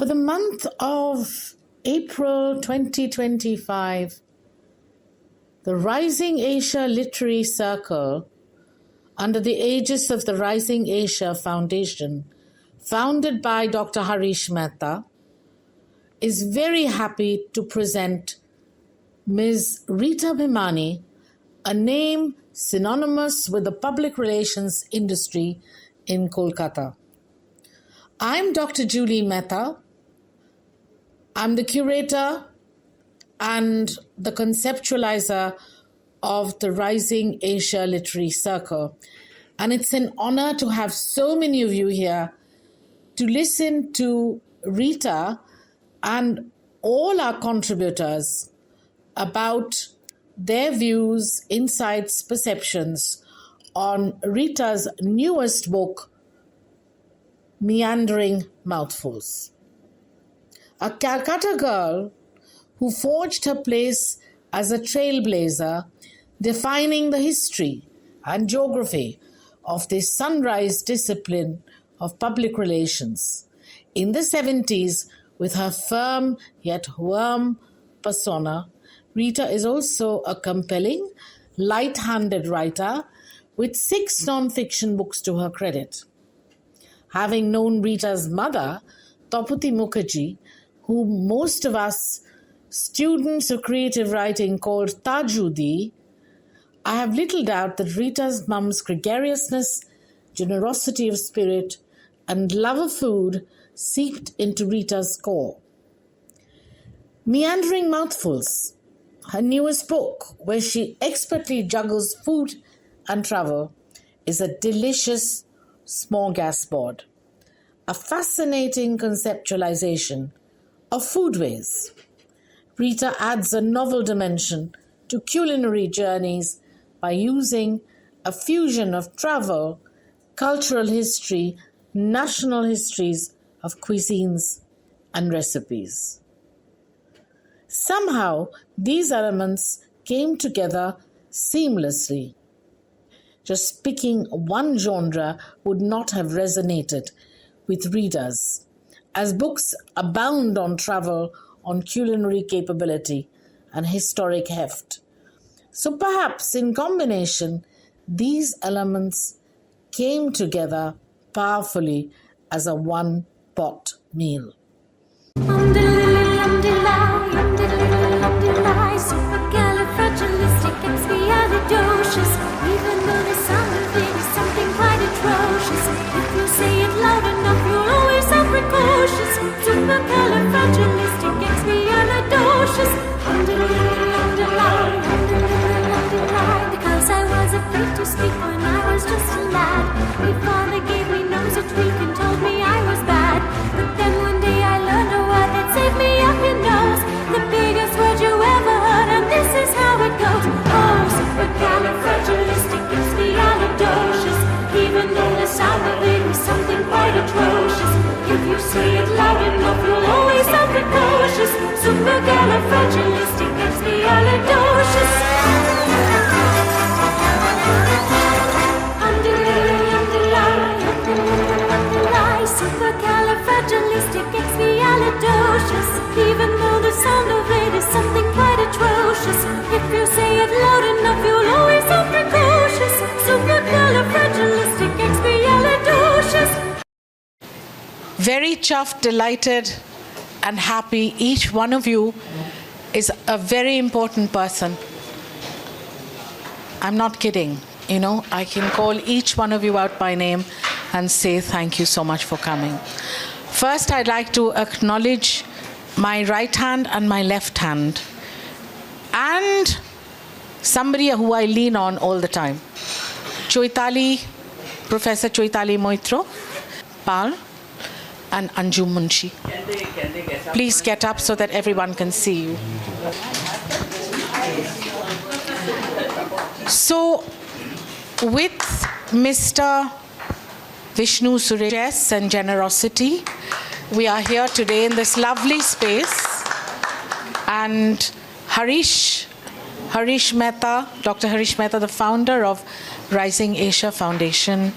For the month of April 2025, the Rising Asia Literary Circle, under the aegis of the Rising Asia Foundation, founded by Dr. Harish Mehta, is very happy to present Ms. Rita Bhimani, a name synonymous with the public relations industry in Kolkata. I'm Dr. Julie Mehta. I'm the curator and the conceptualizer of the Rising Asia Literary Circle. And it's an honor to have so many of you here to listen to Rita and all our contributors about their views, insights, perceptions on Rita's newest book, Meandering Mouthfuls. A Calcutta girl who forged her place as a trailblazer, defining the history and geography of this sunrise discipline of public relations. In the 70s, with her firm yet warm persona, Rita is also a compelling, light-handed writer with 6 non-fiction books to her credit. Having known Rita's mother, Taupati Mukherjee, who most of us students of creative writing called Tajudi, I have little doubt that Rita's mum's gregariousness, generosity of spirit, and love of food seeped into Rita's core. Meandering Mouthfuls, her newest book, where she expertly juggles food and travel, is a delicious smorgasbord, a fascinating conceptualization of foodways. Rita adds a novel dimension to culinary journeys by using a fusion of travel, cultural history, national histories of cuisines and recipes. Somehow, these elements came together seamlessly. Just picking one genre would not have resonated with readers, as books abound on travel, on culinary capability, and historic heft. So perhaps in combination, these elements came together powerfully as a one-pot meal. Supercalifragilisticexpialidocious. Even though the sound of it is something quite atrocious, if you say it loud enough, you'll always sound precocious. Supercalifragilisticexpialidocious. Because I was afraid to speak when I was just a lad. My father gave me nose a tweak and told me I was bad. But then one day I learned a word that saved me up your nose. The biggest word you ever heard, and this is how it goes. Oh, supercalifragilisticexpialidocious. Even though the sound of it is something quite atrocious, if you say it loud enough, you'll always sound precocious. Supercalifragilisticexpialidocious. Supercalifragilisticexpialidocious. Even though the sound of it is something quite atrocious, if you say it loud enough, you'll always sound precocious. Supercalifragilisticexpialidocious. Very chuffed, delighted, and happy. Each one of you is a very important person. I'm not kidding. You know, I can call each one of you out by name and say thank you so much for coming. First, I'd like to acknowledge my right hand and my left hand, and somebody who I lean on all the time. Choitali, Professor Choitali Moitro, Pal, and Anju Munshi. Please get up so that everyone can see you. So, with Mr. Vishnu, Sureka, and generosity, we are here today in this lovely space, and Harish Mehta, Dr. Harish Mehta, the founder of Rising Asia Foundation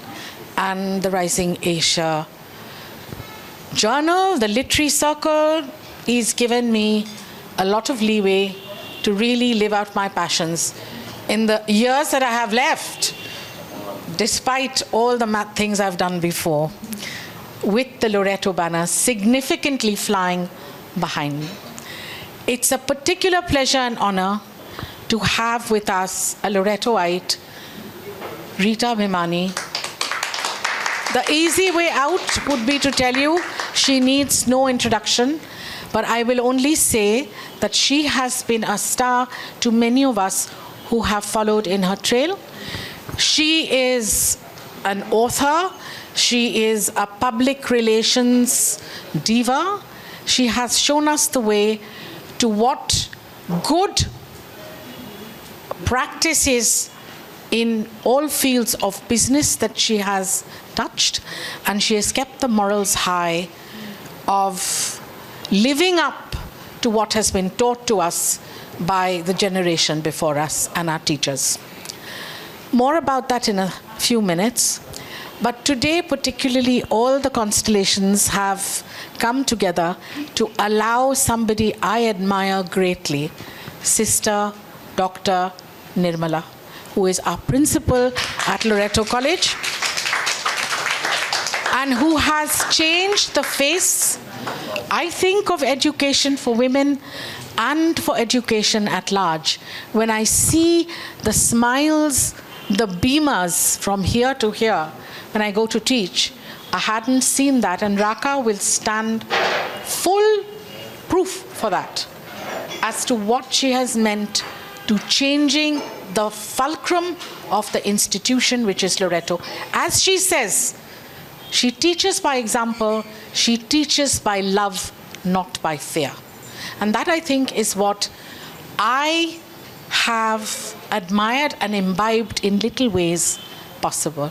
and the Rising Asia journal, the literary circle, is given me a lot of leeway to really live out my passions in the years that I have left, despite all the things I've done before, with the Loreto banner significantly flying behind me. It's a particular pleasure and honor to have with us a Loretoite, Rita Bhimani. The easy way out would be to tell you she needs no introduction, but I will only say that she has been a star to many of us who have followed in her trail. She is an author. She is a public relations diva. She has shown us the way to what good practice is in all fields of business that she has touched, and she has kept the morals high of living up to what has been taught to us by the generation before us and our teachers. More about that in a few minutes. But today, particularly, all the constellations have come together to allow somebody I admire greatly, Sister Dr. Nirmala, who is our principal at Loreto College and who has changed the face, I think, of education for women and for education at large. When I see the smiles, the beamers from here to here, when I go to teach, I hadn't seen that, and Raka will stand full proof for that as to what she has meant to changing the fulcrum of the institution, which is Loreto. As she says, she teaches by example, she teaches by love, not by fear. And that, I think, is what I have admired and imbibed in little ways possible.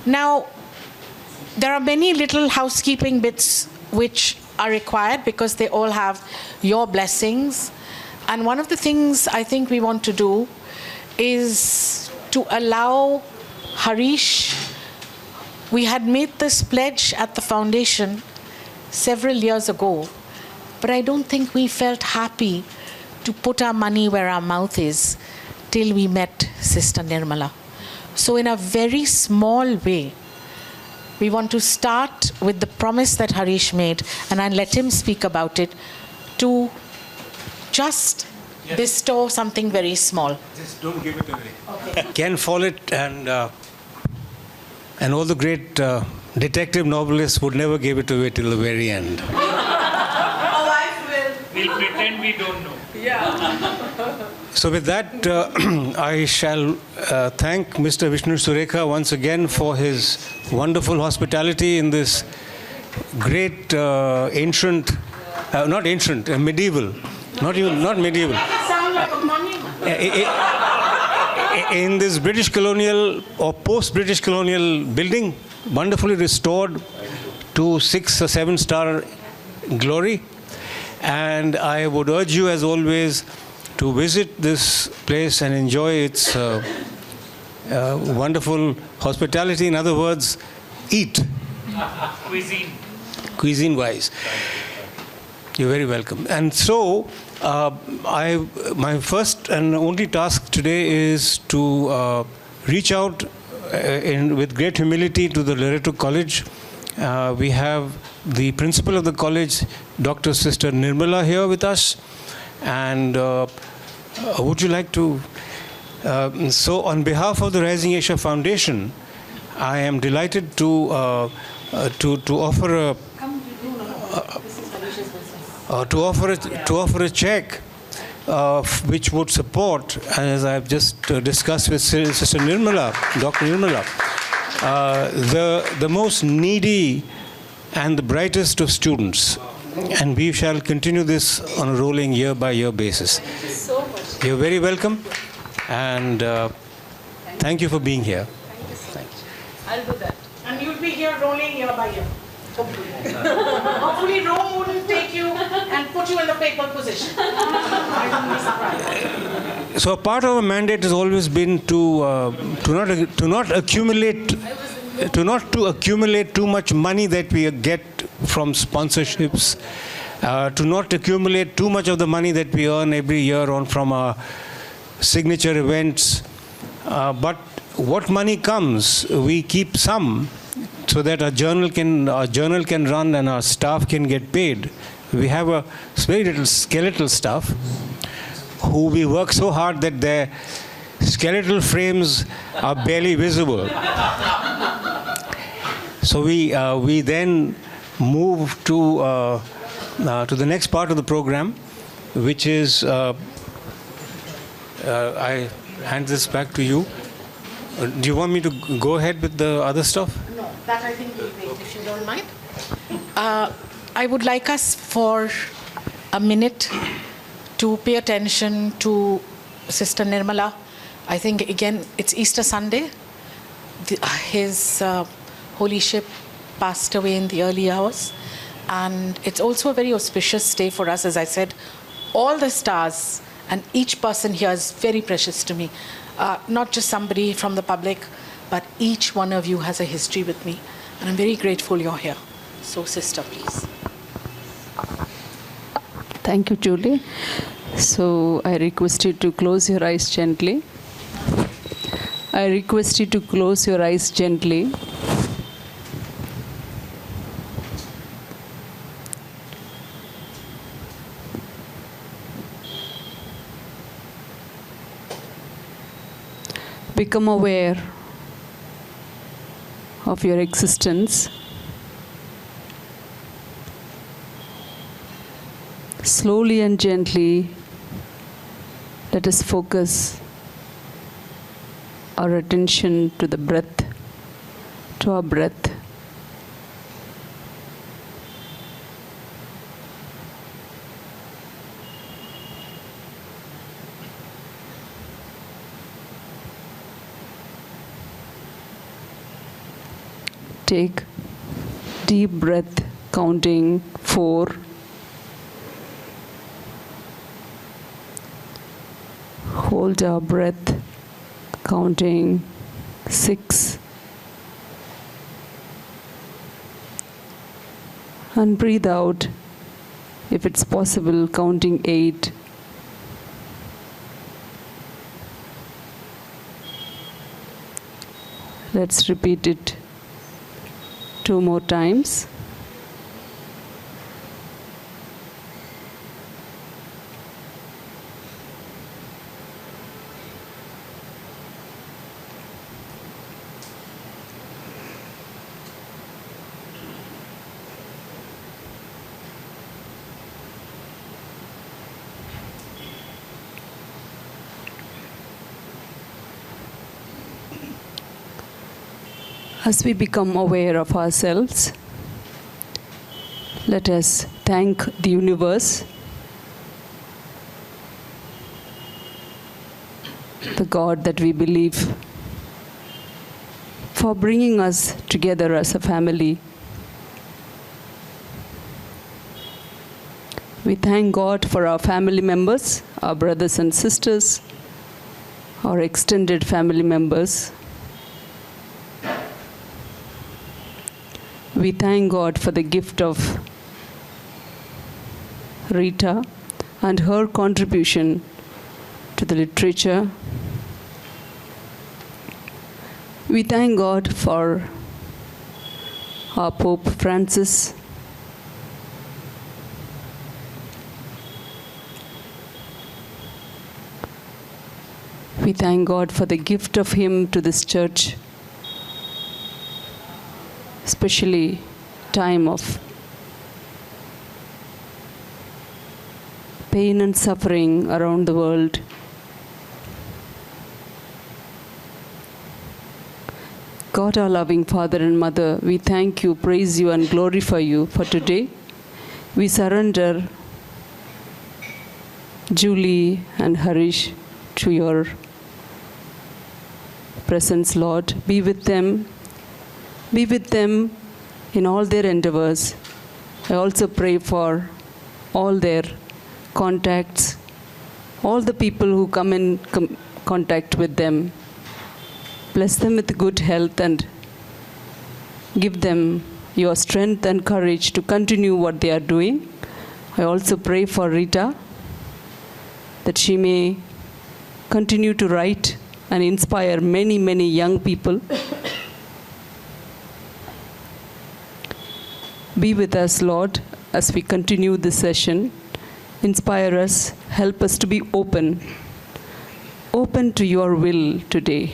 Now, there are many little housekeeping bits which are required because they all have your blessings. And one of the things I think we want to do is to allow Harish. We had made this pledge at the foundation several years ago, but I don't think we felt happy to put our money where our mouth is till we met Sister Nirmala. So in a very small way, we want to start with the promise that Harish made, and I'll let him speak about it, to just bestow something very small. Just don't give it away. Okay. Ken Follett and all the great detective novelists would never give it away till the very end. Oh, I will. We'll pretend we don't know. Yeah. So with that, I shall thank Mr. Vishnu Sureka once again for his wonderful hospitality in this great ancient, not ancient, medieval, not medieval. Sound like a monument. In this British colonial or post-British colonial building, wonderfully restored to 6 or 7 star glory. And I would urge you, as always, to visit this place and enjoy its wonderful hospitality. In other words, eat. Cuisine-wise. You're very welcome. And so, my first and only task today is to reach out with great humility to the Loreto College. We have the principal of the college, Dr. Sister Nirmala, here with us. And would you like to... so on behalf of the Rising Asia Foundation, I am delighted to offer a check which would support, as I've just discussed with Sister Nirmala, Dr. Nirmala, the most needy and the brightest of students. And we shall continue this on a rolling year-by-year basis. Thank you so much. You're very welcome, and thank you for being here. Thank you so much. I'll do that. And you'll be here rolling year by year. Hopefully. Hopefully Rome wouldn't take you and put you in the papal position. I wouldn't be surprised. So a part of our mandate has always been to not accumulate to accumulate too much money that we get from sponsorships, to not accumulate too much of the money that we earn every year on from our signature events. But what money comes, we keep some so that our journal can run and our staff can get paid. We have a very little skeletal staff who we work so hard that their skeletal frames are barely visible. So we then move to the next part of the program, which is I hand this back to you. Do you want me to go ahead with the other stuff? No, that I think we'll wait, if you don't mind. I would like us for a minute to pay attention to Sister Nirmala. I think, again, it's Easter Sunday. His holyship passed away in the early hours. And it's also a very auspicious day for us. As I said, all the stars and each person here is very precious to me. Not just somebody from the public, but each one of you has a history with me. And I'm very grateful you're here. So, sister, please. Thank you, Julie. So, I request you to close your eyes gently. I request you to close your eyes gently. Become aware of your existence. Slowly and gently, let us focus our attention to the breath, to our breath. Take deep breath, counting 4. Hold our breath, counting 6. And breathe out, if it's possible, counting 8. Let's repeat it 2 more times. As we become aware of ourselves, let us thank the universe, the God that we believe, for bringing us together as a family. We thank God for our family members, our brothers and sisters, our extended family members. We thank God for the gift of Rita and her contribution to the literature. We thank God for our Pope Francis. We thank God for the gift of him to this church, especially time of pain and suffering around the world. God, our loving Father and Mother, we thank you, praise you, and glorify you for today. We surrender Julie and Harish to your presence, Lord. Be with them. Be with them in all their endeavors. I also pray for all their contacts, all the people who come in contact with them. Bless them with good health and give them your strength and courage to continue what they are doing. I also pray for Rita, that she may continue to write and inspire many, many young people. Be with us, Lord, as we continue this session. Inspire us, help us to be open to your will today.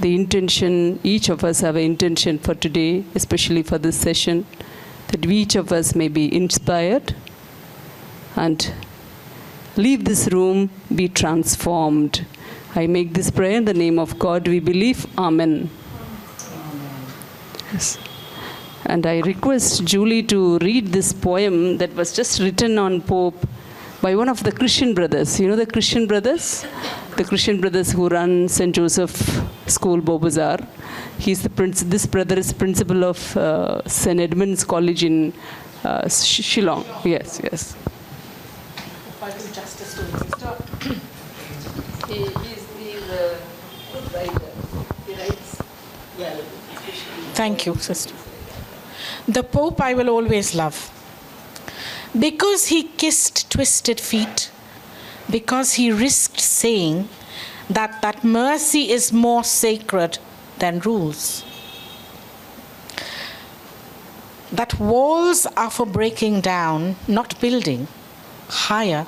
The intention, each of us have an intention for today, especially for this session, that each of us may be inspired and leave this room, be transformed. I make this prayer in the name of God, we believe. Amen. Yes. And I request Julie to read this poem that was just written on Pope by one of the Christian brothers. You know the Christian brothers? The Christian brothers who run St. Joseph School, Beaubazar. He's this brother is principal of St. Edmund's College in Shillong. Yes, yes. If I do justice to his sister. He's a good writer. He writes well. Thank you, sister. The Pope I will always love. Because he kissed twisted feet, because he risked saying that mercy is more sacred than rules. That walls are for breaking down, not building, higher.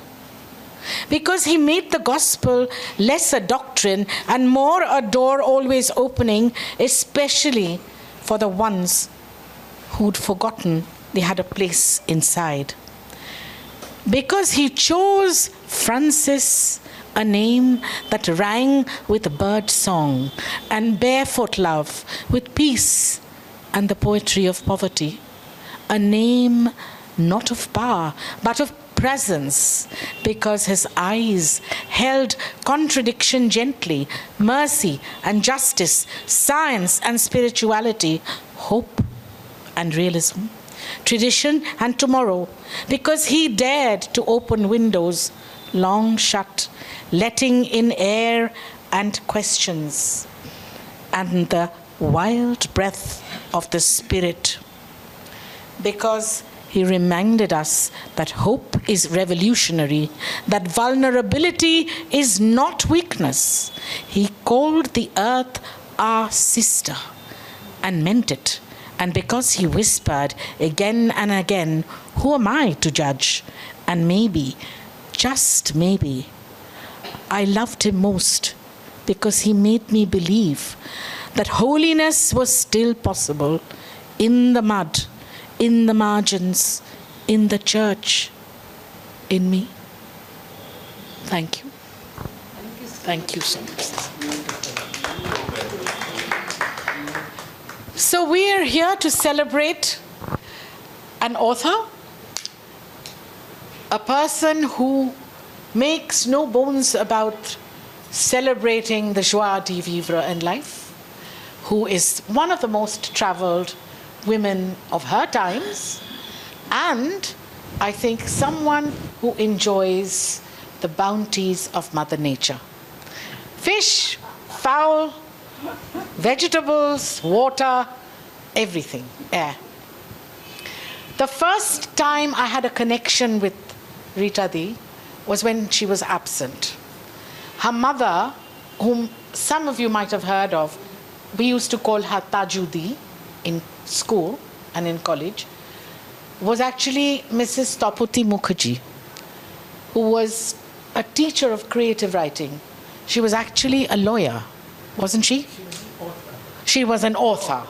Because he made the gospel less a doctrine and more a door always opening, especially for the ones who'd forgotten they had a place inside. Because he chose Francis, a name that rang with bird song and barefoot love, with peace and the poetry of poverty. A name not of power, but of presence, because his eyes held contradiction gently, mercy and justice, science and spirituality, hope and realism, tradition and tomorrow, because he dared to open windows long shut, letting in air and questions and the wild breath of the Spirit, because he reminded us that hope is revolutionary, that vulnerability is not weakness. He called the earth our sister and meant it. And because he whispered again and again, who am I to judge? And maybe, just maybe, I loved him most because he made me believe that holiness was still possible in the mud, in the margins, in the church, in me. Thank you. Thank you so much. So we are here to celebrate an author, a person who makes no bones about celebrating the joie de vivre in life, who is one of the most traveled women of her times, and I think someone who enjoys the bounties of Mother Nature. Fish, fowl, vegetables, water, everything, air. The first time I had a connection with Rita Di was when she was absent. Her mother, whom some of you might have heard of, we used to call her Tajudi in school and in college, was actually Mrs. Taupati Mukherjee, who was a teacher of creative writing. She was actually a lawyer, wasn't she? She was an author.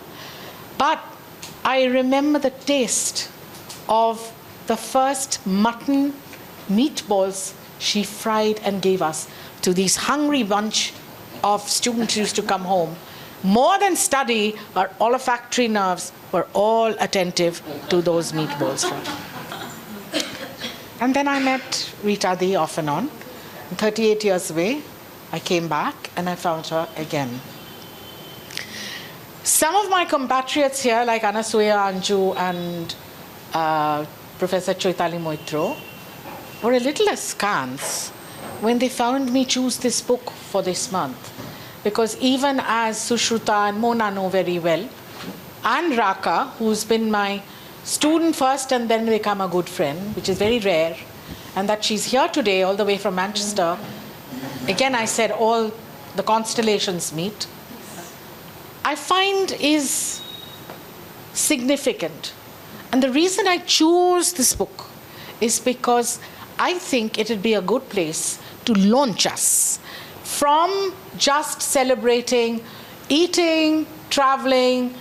But I remember the taste of the first mutton meatballs she fried and gave us to these hungry bunch of students who used to come home. More than study, our olfactory nerves were all attentive to those meatballs. And then I met Rita Di off and on. 38 years away, I came back and I found her again. Some of my compatriots here, like Anasuya Anju and Professor Choitali Moitro, were a little askance when they found me choose this book for this month. Because even as Sushruta and Mona know very well, and Raka, who's been my student first and then become a good friend, which is very rare, and that she's here today all the way from Manchester. Again, I said all the constellations meet. I find is significant. And the reason I chose this book is because I think it would be a good place to launch us from just celebrating, eating, traveling,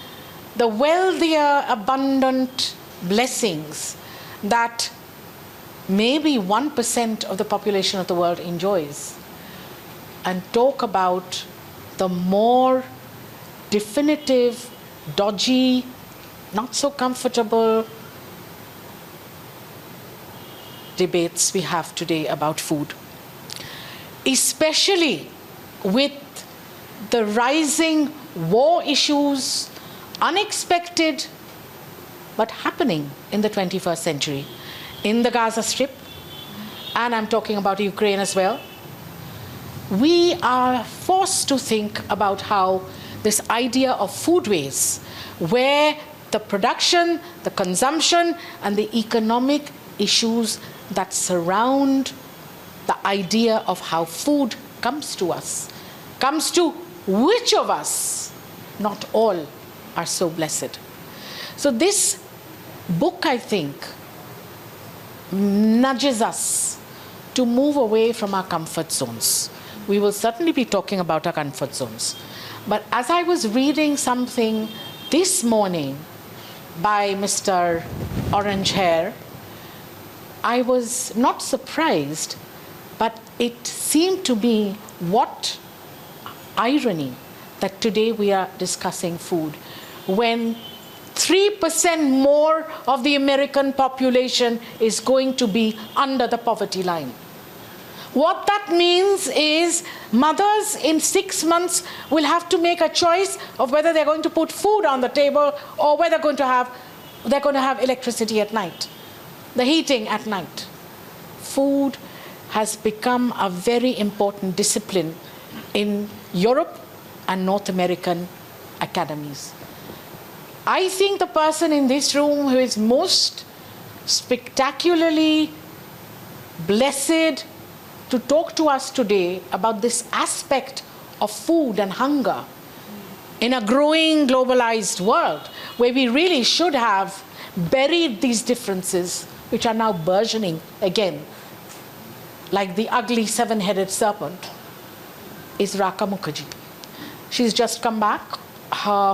the wealthier, abundant blessings that maybe 1% of the population of the world enjoys, and talk about the more definitive, dodgy, not so comfortable debates we have today about food. Especially with the rising war issues, unexpected, but happening in the 21st century, in the Gaza Strip, and I'm talking about Ukraine as well. We are forced to think about how this idea of foodways, where the production, the consumption, and the economic issues that surround the idea of how food comes to us, comes to which of us, not all, are so blessed. So this book, I think, nudges us to move away from our comfort zones. We will certainly be talking about our comfort zones. But as I was reading something this morning by Mr. Orange Hair, I was not surprised, but it seemed to be what irony that today we are discussing food, when 3% more of the American population is going to be under the poverty line. What that means is mothers in 6 months will have to make a choice of whether they're going to put food on the table or whether they're going to have electricity at night, the heating at night. Food has become a very important discipline in Europe and North American academies. I think the person in this room who is most spectacularly blessed to talk to us today about this aspect of food and hunger in a growing globalized world, where we really should have buried these differences, which are now burgeoning again, like the ugly seven-headed serpent, is Raka Mukherjee. She's just come back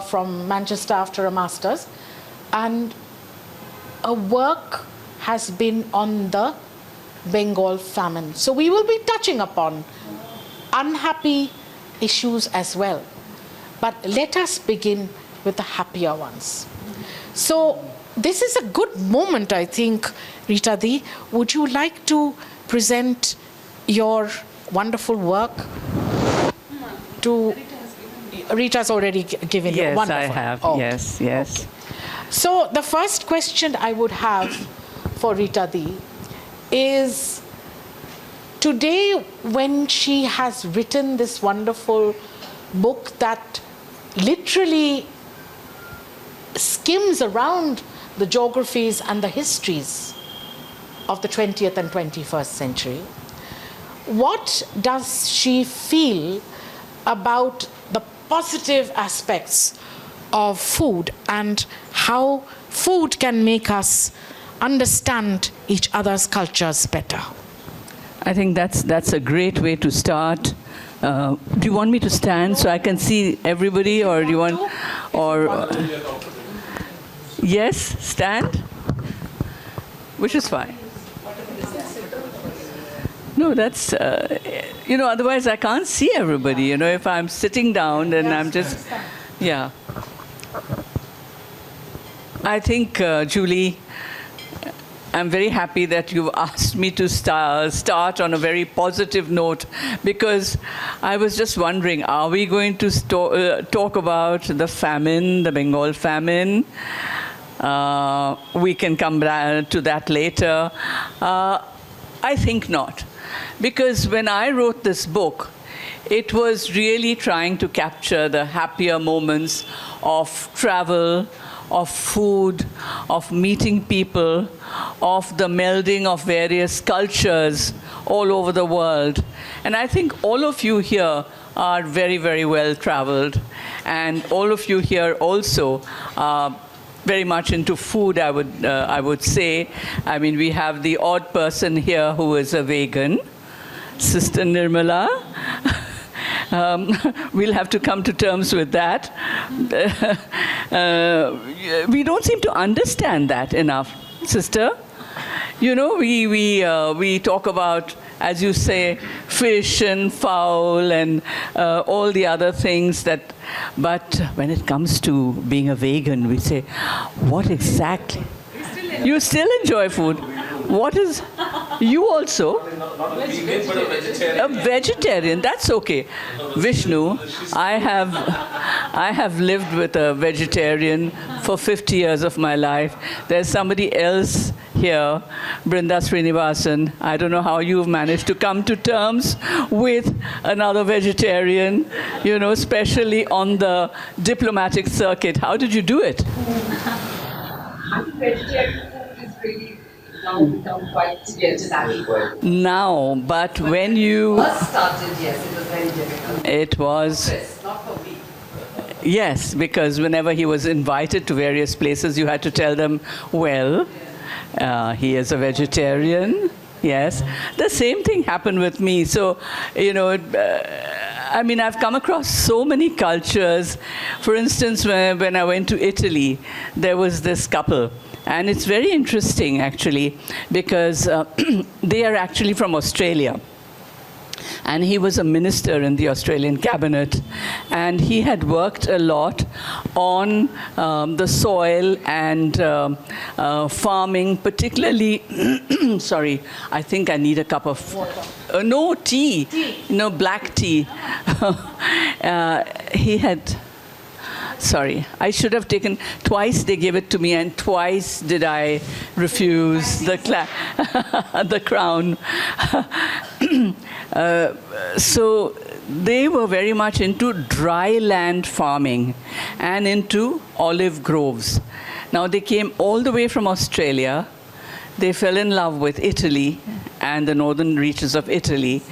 from Manchester after a master's, and her work has been on the Bengal famine. So we will be touching upon unhappy issues as well. But let us begin with the happier ones. So this is a good moment, I think, Rita Di. Would you like to present your wonderful work to... Rita's already given you. Yes, Wonderful. I have. Oh. Yes, yes. Okay. So the first question I would have for Rita Di is, today when she has written this wonderful book that literally skims around the geographies and the histories of the 20th and 21st century, what does she feel about the positive aspects of food and how food can make us understand each other's cultures better? I think that's a great way to start. Do you want me to stand so I can see everybody, or do you want, or yes, stand, which is fine. No, that's, otherwise I can't see everybody. If I'm sitting down, then I'm just, yeah. I think, Julie, I'm very happy that you've asked me to start on a very positive note, because I was just wondering, are we going to talk about the famine, the Bengal famine? We can come back to that later. I think not. Because when I wrote this book, it was really trying to capture the happier moments of travel, of food, of meeting people, of the melding of various cultures all over the world. And I think all of you here are very, very well traveled. And all of you here also are very much into food, I would say. I mean, we have the odd person here who is a vegan, Sister Nirmala. We'll have to come to terms with that. We don't seem to understand that enough, sister. You know, we talk about, as you say, fish and fowl and all the other things that, but when it comes to being a vegan, we say, what exactly? You still enjoy food. What is, you also? Not a vegan, but a vegetarian. A vegetarian, that's okay. Vishnu, I have lived with a vegetarian for 50 years of my life. There's somebody else here, Brinda Srinivasan. I don't know how you've managed to come to terms with another vegetarian, you know, especially on the diplomatic circuit. How did you do it? Vegetarian food is really now become quite international. Now, but when you... First started, yes, it was very difficult. It was... Yes, not for me. Yes, because whenever he was invited to various places, you had to tell them, well, he is a vegetarian. Yes. The same thing happened with me. So, you know, I mean, I've come across so many cultures. For instance, when I went to Italy, there was this couple. And it's very interesting, actually, because they are actually from Australia. And he was a minister in the Australian cabinet. And he had worked a lot on the soil and farming, particularly, sorry, I think I need a cup of water. No, tea. No, black tea. He had... Sorry, I should have taken, twice they gave it to me and twice did I refuse the crown. So they were very much into dry land farming and into olive groves. Now they came all the way from Australia. They fell in love with Italy and the northern reaches of Italy,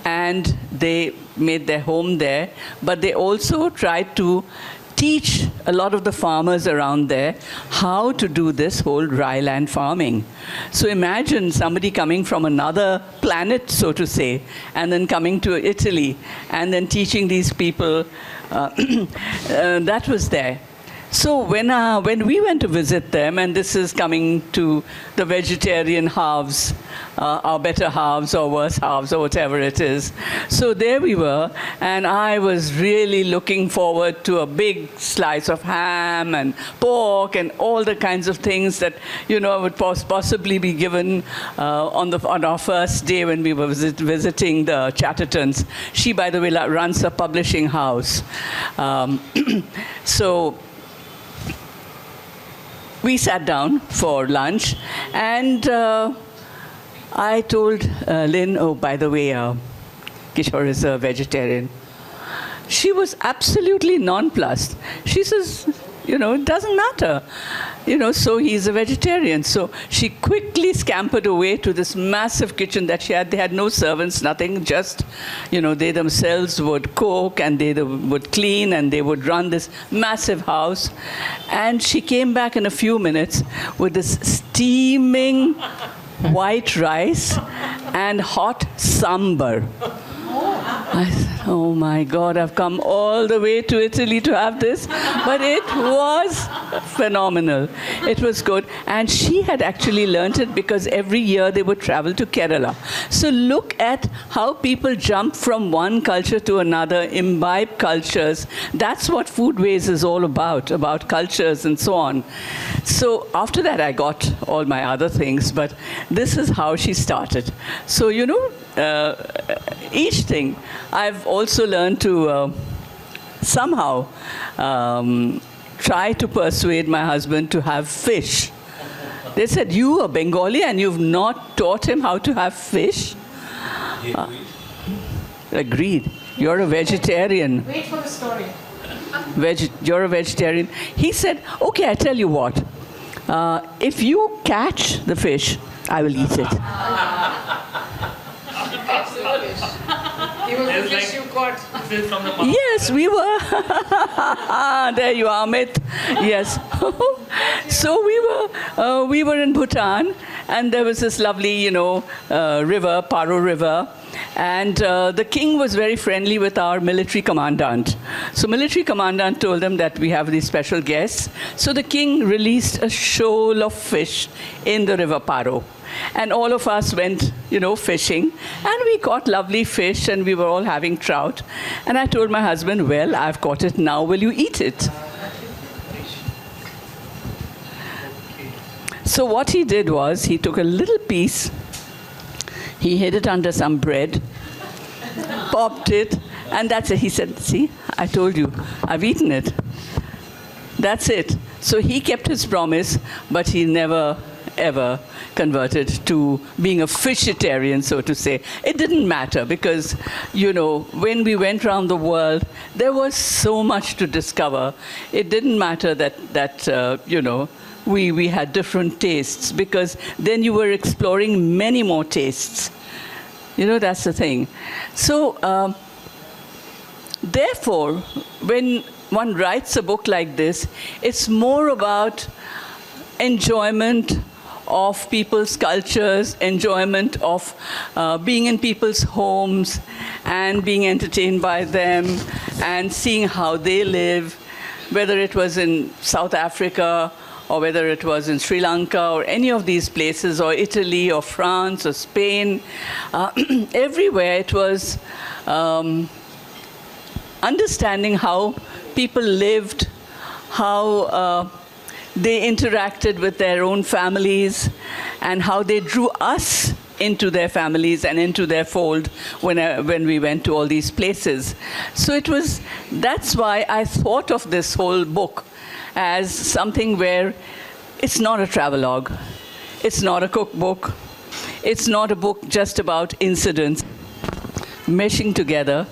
and they made their home there, but they also tried to teach a lot of the farmers around there how to do this whole dry land farming. So imagine somebody coming from another planet, so to say, and then coming to Italy and then teaching these people. That was there. So when we went to visit them, and this is coming to the vegetarian halves, our better halves or worse halves or whatever it is. So there we were, and I was really looking forward to a big slice of ham and pork and all the kinds of things that, you know, would possibly be given on our first day when we were visiting the Chattertons. She, by the way, runs a publishing house. So we sat down for lunch, and I told Lynn, oh, by the way, Kishore is a vegetarian. She was absolutely nonplussed. She says, you know, it doesn't matter. You know, so he's a vegetarian. So she quickly scampered away to this massive kitchen that she had. They had no servants, nothing, just, you know, they themselves would cook and they would clean and they would run this massive house. And she came back in a few minutes with this steaming white rice and hot sambar. I said, oh my God, I've come all the way to Italy to have this. But it was phenomenal. It was good. And she had actually learnt it because every year they would travel to Kerala. So look at how people jump from one culture to another, imbibe cultures. That's what Foodways is all about cultures and so on. So after that, I got all my other things. But this is how she started. So, you know, each thing. I've also learned to somehow try to persuade my husband to have fish. They said, you are Bengali and you've not taught him how to have fish? He agreed. Agreed. You're a vegetarian. Wait for the story. You're a vegetarian. He said, okay, I tell you what. If you catch the fish, I will eat it. He was the fish you caught. Yes, we were. There you are, Amit. Yes. So we were in Bhutan, and there was this lovely, river, Paro River. And the king was very friendly with our military commandant. So military commandant told them that we have these special guests. So the king released a shoal of fish in the river Paro. And all of us went, fishing. And we caught lovely fish, and we were all having trout. And I told my husband, well, I've caught it now. Will you eat it? So what he did was, he took a little piece, he hid it under some bread, popped it, and that's it. He said, see, I told you, I've eaten it. That's it. So he kept his promise, but he never, ever converted to being a fishitarian, so to say. It didn't matter because, when we went around the world, there was so much to discover. It didn't matter that we had different tastes, because then you were exploring many more tastes. That's the thing. So, therefore, when one writes a book like this, it's more about enjoyment of people's cultures, enjoyment of being in people's homes and being entertained by them and seeing how they live, whether it was in South Africa or whether it was in Sri Lanka or any of these places, or Italy or France or Spain. Everywhere it was understanding how people lived, how they interacted with their own families, and how they drew us into their families and into their fold when we went to all these places. So that's why I thought of this whole book as something where it's not a travelogue, it's not a cookbook, it's not a book just about incidents meshing together.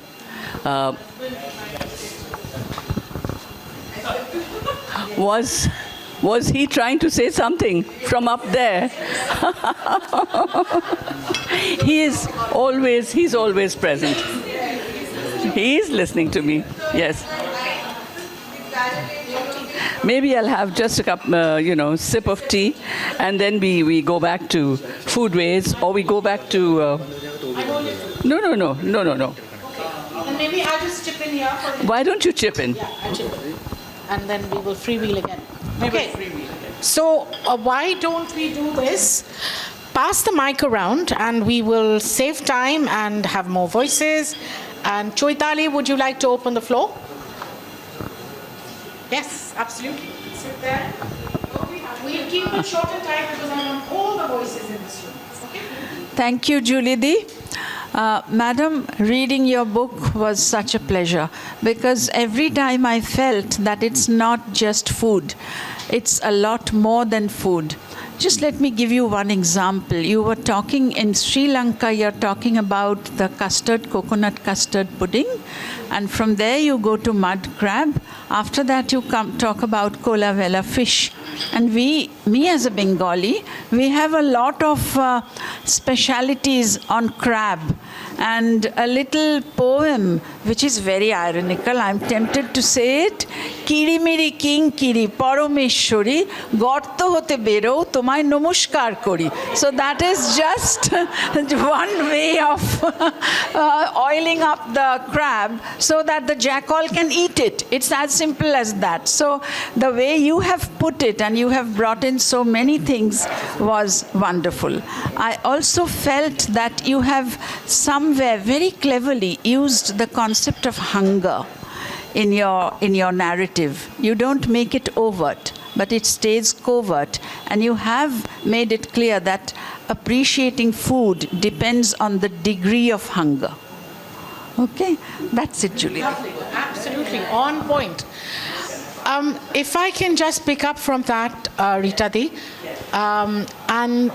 Was he trying to say something from up there? He's always present. He is listening to me, yes. Maybe I'll have just a cup, sip of tea, and then we go back to foodways, or we go back to... No. And maybe I'll just chip in here. Why don't you chip in? Yeah, I'll chip in. And then we will freewheel again. Okay. So why don't we do this? Pass the mic around, and we will save time and have more voices. And Choitali, would you like to open the floor? Yes, absolutely. Sit there. We'll keep it short and tight because I want all the voices in this room. Okay? Thank you, Julie Di. Madam, reading your book was such a pleasure, because every time I felt that it's not just food, it's a lot more than food. Just let me give you one example. You were talking in Sri Lanka, you're talking about the coconut custard pudding, and from there you go to mud crab. After that you talk about kola vela fish. And me as a Bengali, we have a lot of specialities on crab. And a little poem, which is very ironical, I'm tempted to say it. Kirimiri king kiri paromeshwari gorto hote bero tomai namaskar kori. So that is just one way of oiling up the crab so that the jackal can eat it. It's as simple as that. So the way you have put it, and you have brought in so many things, was wonderful. I also felt that you have somewhere very cleverly used the concept of hunger in your narrative. You don't make it overt, but it stays covert, and you have made it clear that appreciating food depends on the degree of hunger. Okay, that's it, Julie. Lovely. Absolutely, on point. If I can just pick up from that, Rita Di, and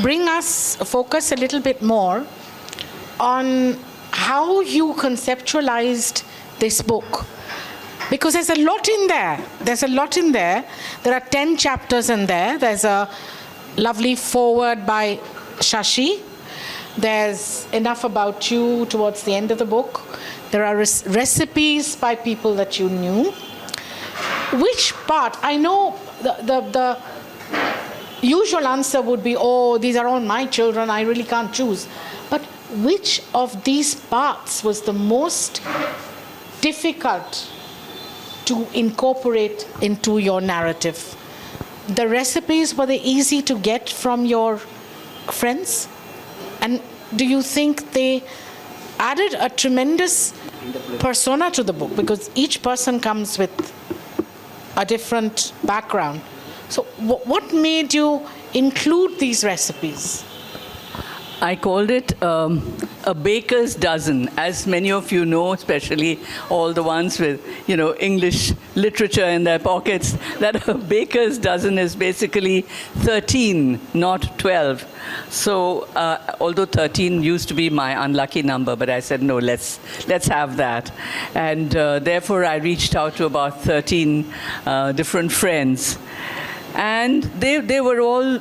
bring us focus a little bit more on how you conceptualized this book. Because there's a lot in there. There's a lot in there. There are 10 chapters in there. There's a lovely foreword by Shashi. There's enough about you towards the end of the book. There are recipes by people that you knew. Which part? I know the usual answer would be, oh, these are all my children, I really can't choose. But which of these parts was the most difficult to incorporate into your narrative? The recipes, were they easy to get from your friends? And do you think they added a tremendous persona to the book? Because each person comes with a different background. So what made you include these recipes? I called it a baker's dozen. As many of you know, especially all the ones with, English literature in their pockets, that a baker's dozen is basically 13, not 12. So, although 13 used to be my unlucky number, but I said, no, let's have that. And therefore, I reached out to about 13 different friends. And they were all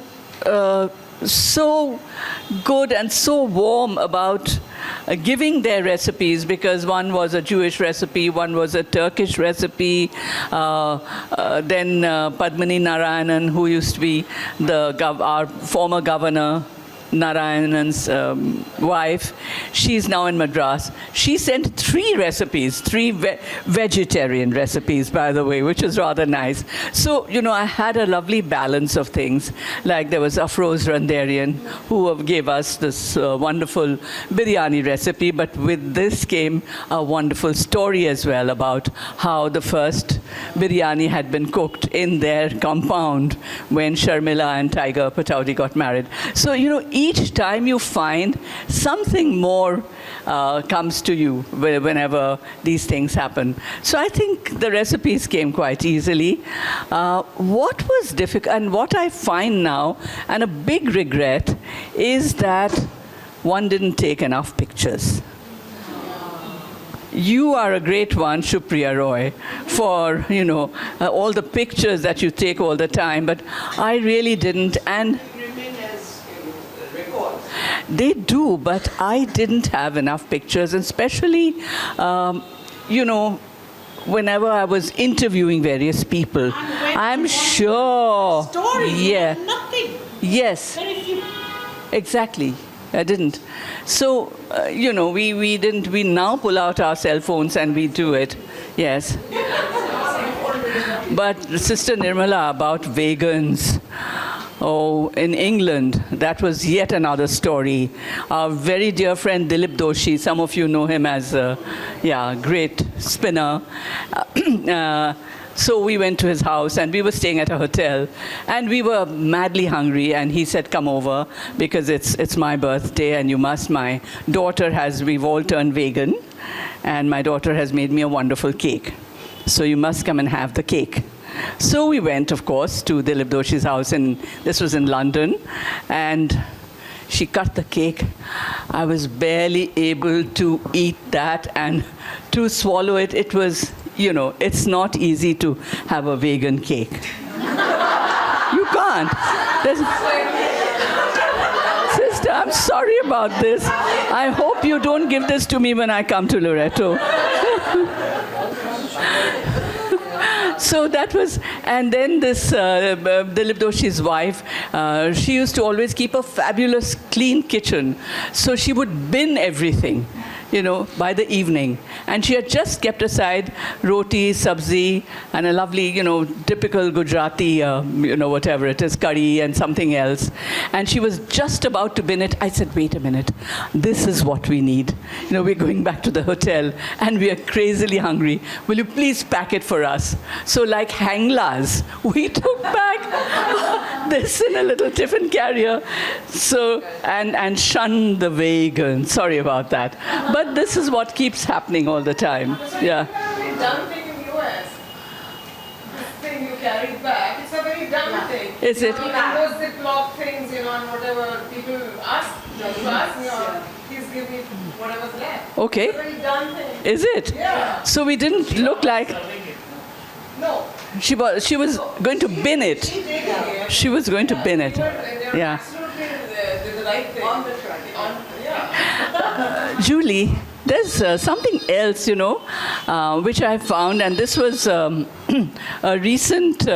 so good and so warm about giving their recipes, because one was a Jewish recipe, one was a Turkish recipe. Then Padmini Narayanan, who used to be our former governor, Narayanan's wife, she's now in Madras. She sent 3 recipes, 3 vegetarian recipes, by the way, which is rather nice. So, I had a lovely balance of things. Like there was Afroz Randarian, who gave us this wonderful biryani recipe, but with this came a wonderful story as well about how the first biryani had been cooked in their compound when Sharmila and Tiger Pataudi got married. So, each time you find something more comes to you whenever these things happen. So I think the recipes came quite easily. What was difficult, and what I find now, and a big regret, is that one didn't take enough pictures. You are a great one, Shupriya Roy, for, all the pictures that you take all the time, but I really didn't. And they do, but I didn't have enough pictures, and especially, whenever I was interviewing various people, I'm sure. Story, yeah, nothing. Yes, Very few. Exactly. I didn't. So, we didn't. We now pull out our cell phones and we do it. Yes. But Sister Nirmala, about vegans. Oh, in England, that was yet another story. Our very dear friend Dilip Doshi, some of you know him as a great spinner. So we went to his house, and we were staying at a hotel, and we were madly hungry, and he said, come over, because it's my birthday, and you must. My daughter we've all turned vegan, and my daughter has made me a wonderful cake. So you must come and have the cake. So we went, of course, to Dilip Doshi's house, and this was in London, and she cut the cake. I was barely able to eat that, and to swallow it, it was, it's not easy to have a vegan cake. You can't. Sister, I'm sorry about this. I hope you don't give this to me when I come to Loreto. So that was, and then this Dilip Doshi's wife, she used to always keep a fabulous clean kitchen. So she would bin everything, by the evening. And she had just kept aside roti, sabzi, and a lovely, typical Gujarati, whatever it is, curry and something else. And she was just about to bin it. I said, wait a minute, this is what we need. We're going back to the hotel, and we are crazily hungry. Will you please pack it for us? So like hanglas, we took back this in a little tiffin carrier. So, and shun the vegan. Sorry about that. But this is what keeps happening all the time. Yeah. Very dumb thing in US. This thing you carried back, it's a very dumb thing. Is it? Those Ziploc things, and whatever people ask. He's giving whatever's left. Okay. Already done thing. Is it? Yeah. So we didn't look like No. she was going to bin it. She was going to bin it. Yeah. Absolutely the right thing. On the track. Julie, there's something else, which I found, and this was a recent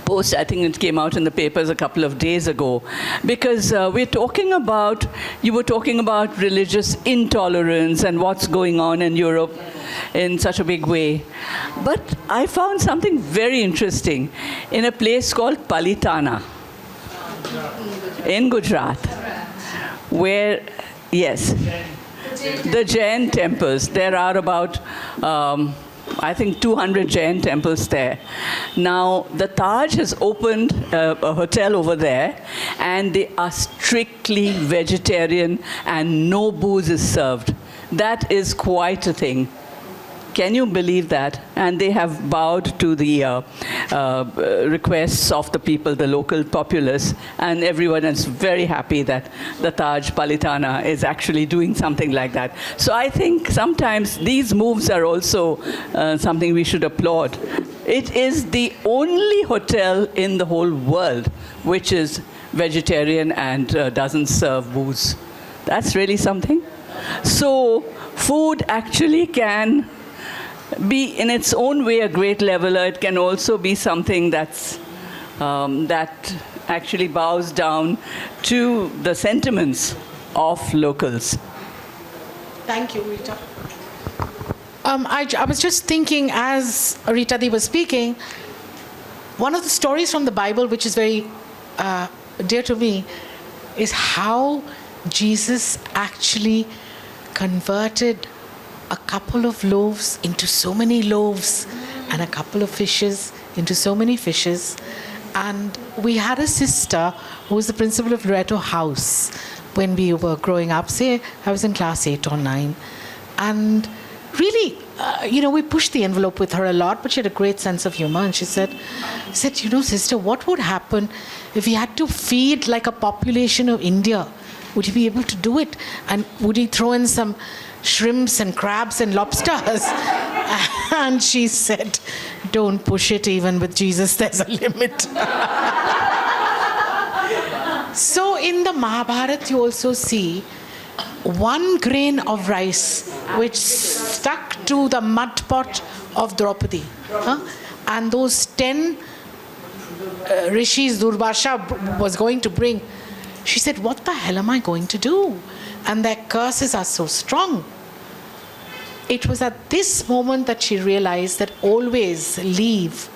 post. I think it came out in the papers a couple of days ago, because you were talking about religious intolerance and what's going on in Europe in such a big way. But I found something very interesting in a place called Palitana in Gujarat, where, yes, the Jain temples. There are about, I think, 200 Jain temples there. Now, the Taj has opened a hotel over there, and they are strictly vegetarian, and no booze is served. That is quite a thing. Can you believe that? And they have bowed to the requests of the people, the local populace, and everyone is very happy that the Taj Palitana is actually doing something like that. So I think sometimes these moves are also something we should applaud. It is the only hotel in the whole world which is vegetarian and doesn't serve booze. That's really something. So food actually can be in its own way a great leveler. It can also be something that actually bows down to the sentiments of locals. Thank you, Rita. I was just thinking as Rita Di was speaking, one of the stories from the Bible which is very dear to me is how Jesus actually converted a couple of loaves into so many loaves and a couple of fishes into so many fishes. And we had a sister who was the principal of Loreto House when we were growing up. Say, I was in class 8 or 9. And really, we pushed the envelope with her a lot, but she had a great sense of humor. And she said, sister, what would happen if we had to feed like a population of India? Would you be able to do it? And would he throw in some shrimps and crabs and lobsters? And she said, don't push it, even with Jesus, there's a limit. So in the Mahabharata, you also see one grain of rice which stuck to the mud pot of Draupadi. And those 10 rishis Durvasha was going to bring. She said, what the hell am I going to do? And their curses are so strong. It was at this moment that she realized that always leave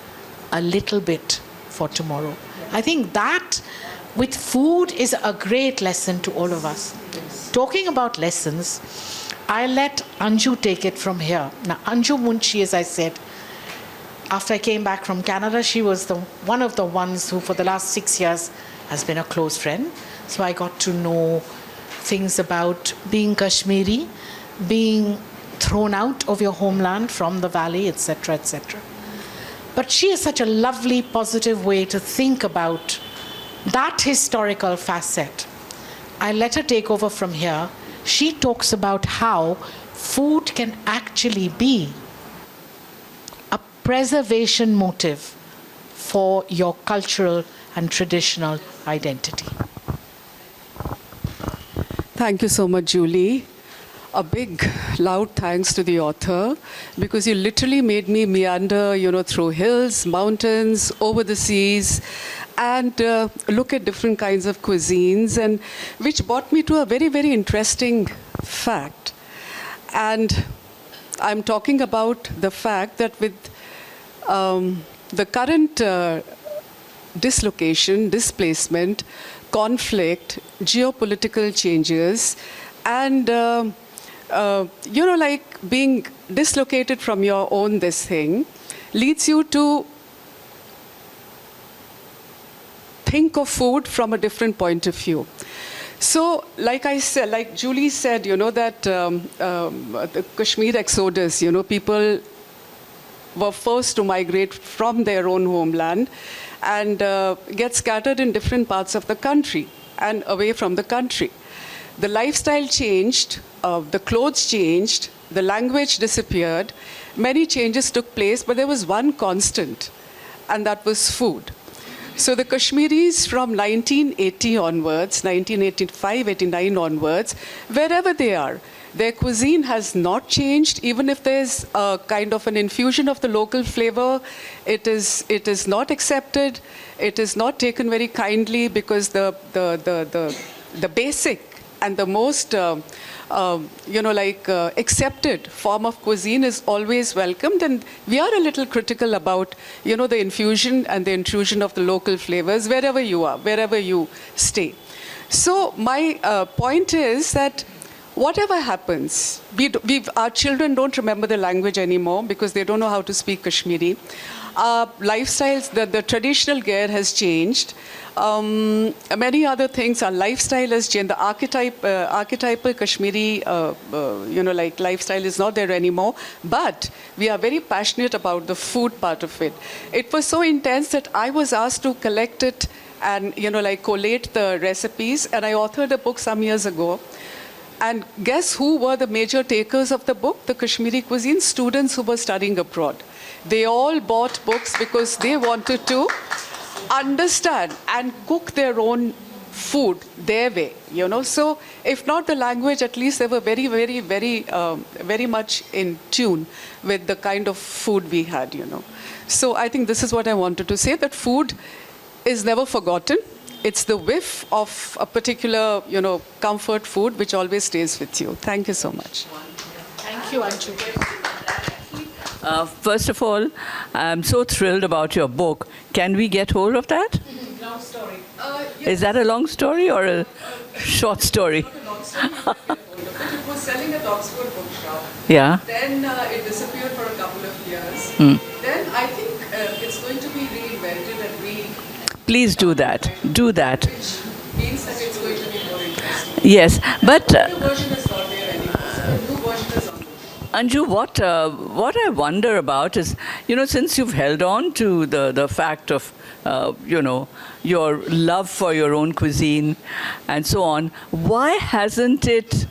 a little bit for tomorrow. I think that with food is a great lesson to all of us. Talking about lessons, I let Anju take it from here. Now, Anju Munshi, as I said, after I came back from Canada, she was one of the ones who for the last 6 years has been a close friend. So I got to know things about being Kashmiri, being thrown out of your homeland from the valley, etc., etc. But she has such a lovely, positive way to think about that historical facet. I let her take over from here. She talks about how food can actually be a preservation motive for your cultural and traditional identity. Thank you so much, Julie. A big, loud thanks to the author, because you literally made me meander, through hills, mountains, over the seas, and look at different kinds of cuisines, and which brought me to a very, very interesting fact. And I'm talking about the fact that with the current dislocation, displacement, conflict, geopolitical changes, and like being dislocated from your own this thing leads you to think of food from a different point of view. So, like I said, like Julie said, that the Kashmir exodus, people were forced to migrate from their own homeland and get scattered in different parts of the country. and away from the country. The lifestyle changed, the clothes changed, the language disappeared, many changes took place, but there was one constant, and that was food. So the Kashmiris from 1980 onwards, 1985, 89 onwards, wherever they are, their cuisine has not changed. Even if there's a kind of an infusion of the local flavor, it is not accepted. It is not taken very kindly, because the basic and the most accepted form of cuisine is always welcomed, and we are a little critical about the infusion and the intrusion of the local flavors wherever you are, wherever you stay. So my point is that whatever happens, our children don't remember the language anymore because they don't know how to speak Kashmiri. Our lifestyles, the traditional gear has changed. Many other things, our lifestyle has changed. The archetypal Kashmiri, lifestyle is not there anymore. But we are very passionate about the food part of it. It was so intense that I was asked to collect it and, collate the recipes. And I authored a book some years ago. And guess who were the major takers of the book? The Kashmiri cuisine students who were studying abroad. They all bought books because they wanted to understand and cook their own food their way, So if not the language, at least they were very, very, very much in tune with the kind of food we had, So I think this is what I wanted to say, that food is never forgotten. It's the whiff of a particular, comfort food which always stays with you. Thank you so much. Thank you, Anju. First of all, I'm so thrilled about your book. Can we get hold of that? Long story. Yes. Is that a long story or a short story? Not a long story, it was selling at Oxford Bookshop. Yeah. Then it disappeared for a couple of years. Then I think it's going to be reinvented and Please do that. Do that. which means that it's going to be more interesting. Yes, but The new version is not there anymore. So the new version is on the Anju, what I wonder about is, since you've held on to the fact of, your love for your own cuisine and so on, why hasn't it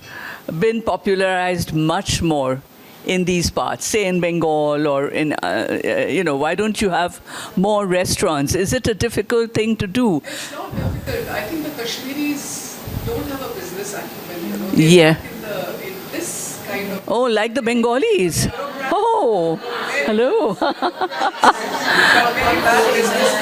been popularized much more in these parts, say in Bengal or in, why don't you have more restaurants? Is it a difficult thing to do? It's not difficult. I think the Kashmiris don't have a business acumen, Yeah. In this kind of... Oh, like the Bengalis. Oh, hello. very bad business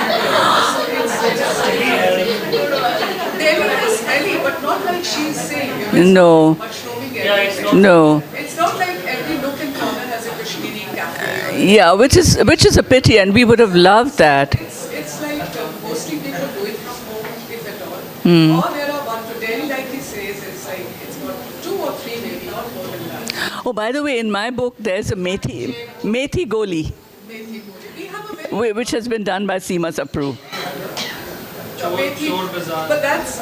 Delhi has many, but not like she's saying. No. Mushrooming everything. No. It's not like every nook and corner has a Kashmiri cafe. Yeah, which is a pity, and we would have loved that. It's like mostly people do it from home, if at all. Or there are one to Delhi, like he says, it's got 2 or 3 maybe, not more than that. Oh, by the way, in my book, there's a methi goli, Methi Goli. We have a very which has been done by Seema Sapru. But that's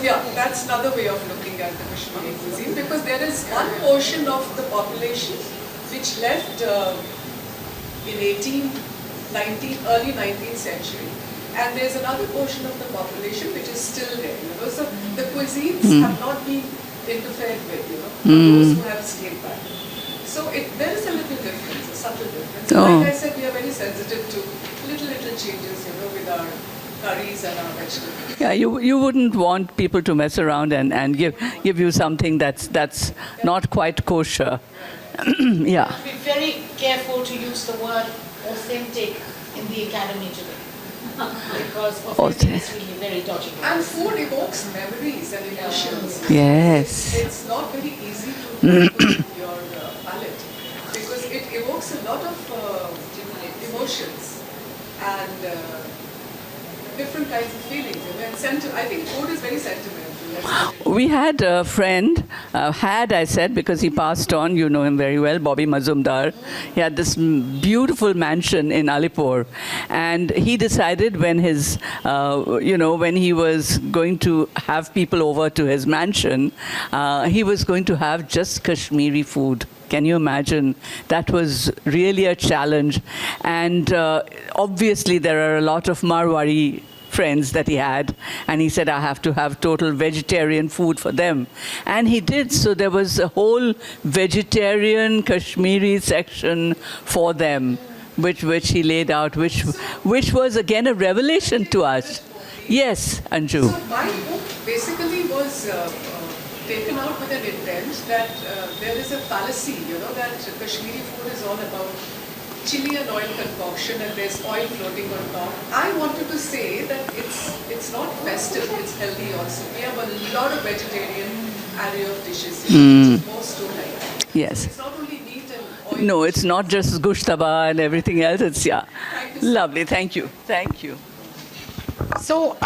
another way of looking at the Kashmiri cuisine, because there is one portion of the population which left in early 19th century, and there's another portion of the population which is still there. So the cuisines have not been interfered with, for those who have stayed back. So there is a little difference, a subtle difference. Oh. Like I said, we are very sensitive to little changes, with our curries and our vegetables. Yeah, you wouldn't want people to mess around and give you something that's not quite kosher. Yeah. Be very careful to use the word authentic in the academy today. Because authentic is really very dodgy. And food evokes memories and emotions. Yes. It's not very easy to put your palate, because it evokes a lot of emotions and different kinds of feelings. And I think food is very sentimental. We had a friend, I said because he passed on, you know him very well, Bobby Mazumdar. He had this beautiful mansion in Alipur. And he decided when his, when he was going to have people over to his mansion, he was going to have just Kashmiri food. Can you imagine? That was really a challenge. And obviously there are a lot of Marwari friends that he had, and he said, I have to have total vegetarian food for them. And he did. So there was a whole vegetarian Kashmiri section for them, which he laid out, which was again a revelation to us. Yes, Anju. So my book basically was taken out with an intent that there is a fallacy, that Kashmiri food is all about chili and oil concoction and there's oil floating on top. I wanted to say that it's not festive, it's healthy also. We have a lot of vegetarian array of dishes here, which is more story. Yes. It's not only meat and oil. No, it's not just gushtaba and everything else. It's, yeah. Lovely. Thank you. Thank you. So,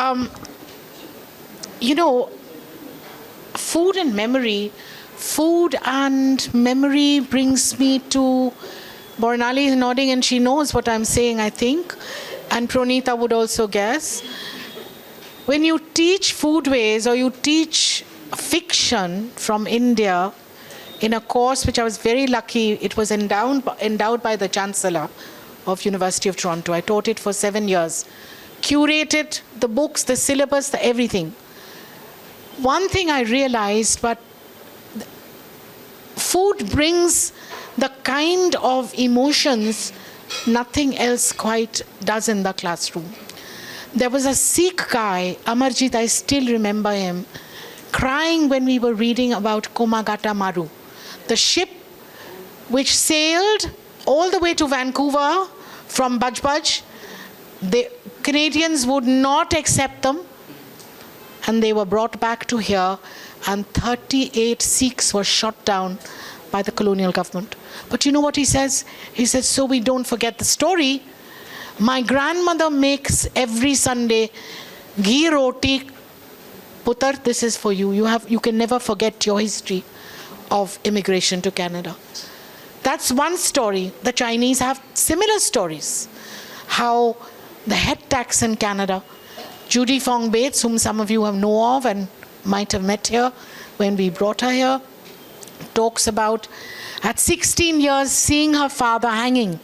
food and memory. Food and memory brings me to... Bornali is nodding and she knows what I'm saying, I think. And Pronita would also guess. When you teach foodways or you teach fiction from India in a course which I was very lucky, it was endowed by the Chancellor of University of Toronto. I taught it for 7 years. Curated the books, the syllabus, the everything. One thing I realized, but food brings the kind of emotions nothing else quite does in the classroom. There was a Sikh guy, Amarjit, I still remember him, crying when we were reading about Komagata Maru, the ship which sailed all the way to Vancouver from Bajbaj. The Canadians would not accept them, and they were brought back to here, and 38 Sikhs were shot down by the colonial government. But you know what he says? He says, so we don't forget the story. My grandmother makes every Sunday ghee roti. Putar, this is for you. You can never forget your history of immigration to Canada. That's one story. The Chinese have similar stories. How the head tax in Canada, Judy Fong Bates, whom some of you have know of and might have met here when we brought her here, talks about at 16 years seeing her father hanging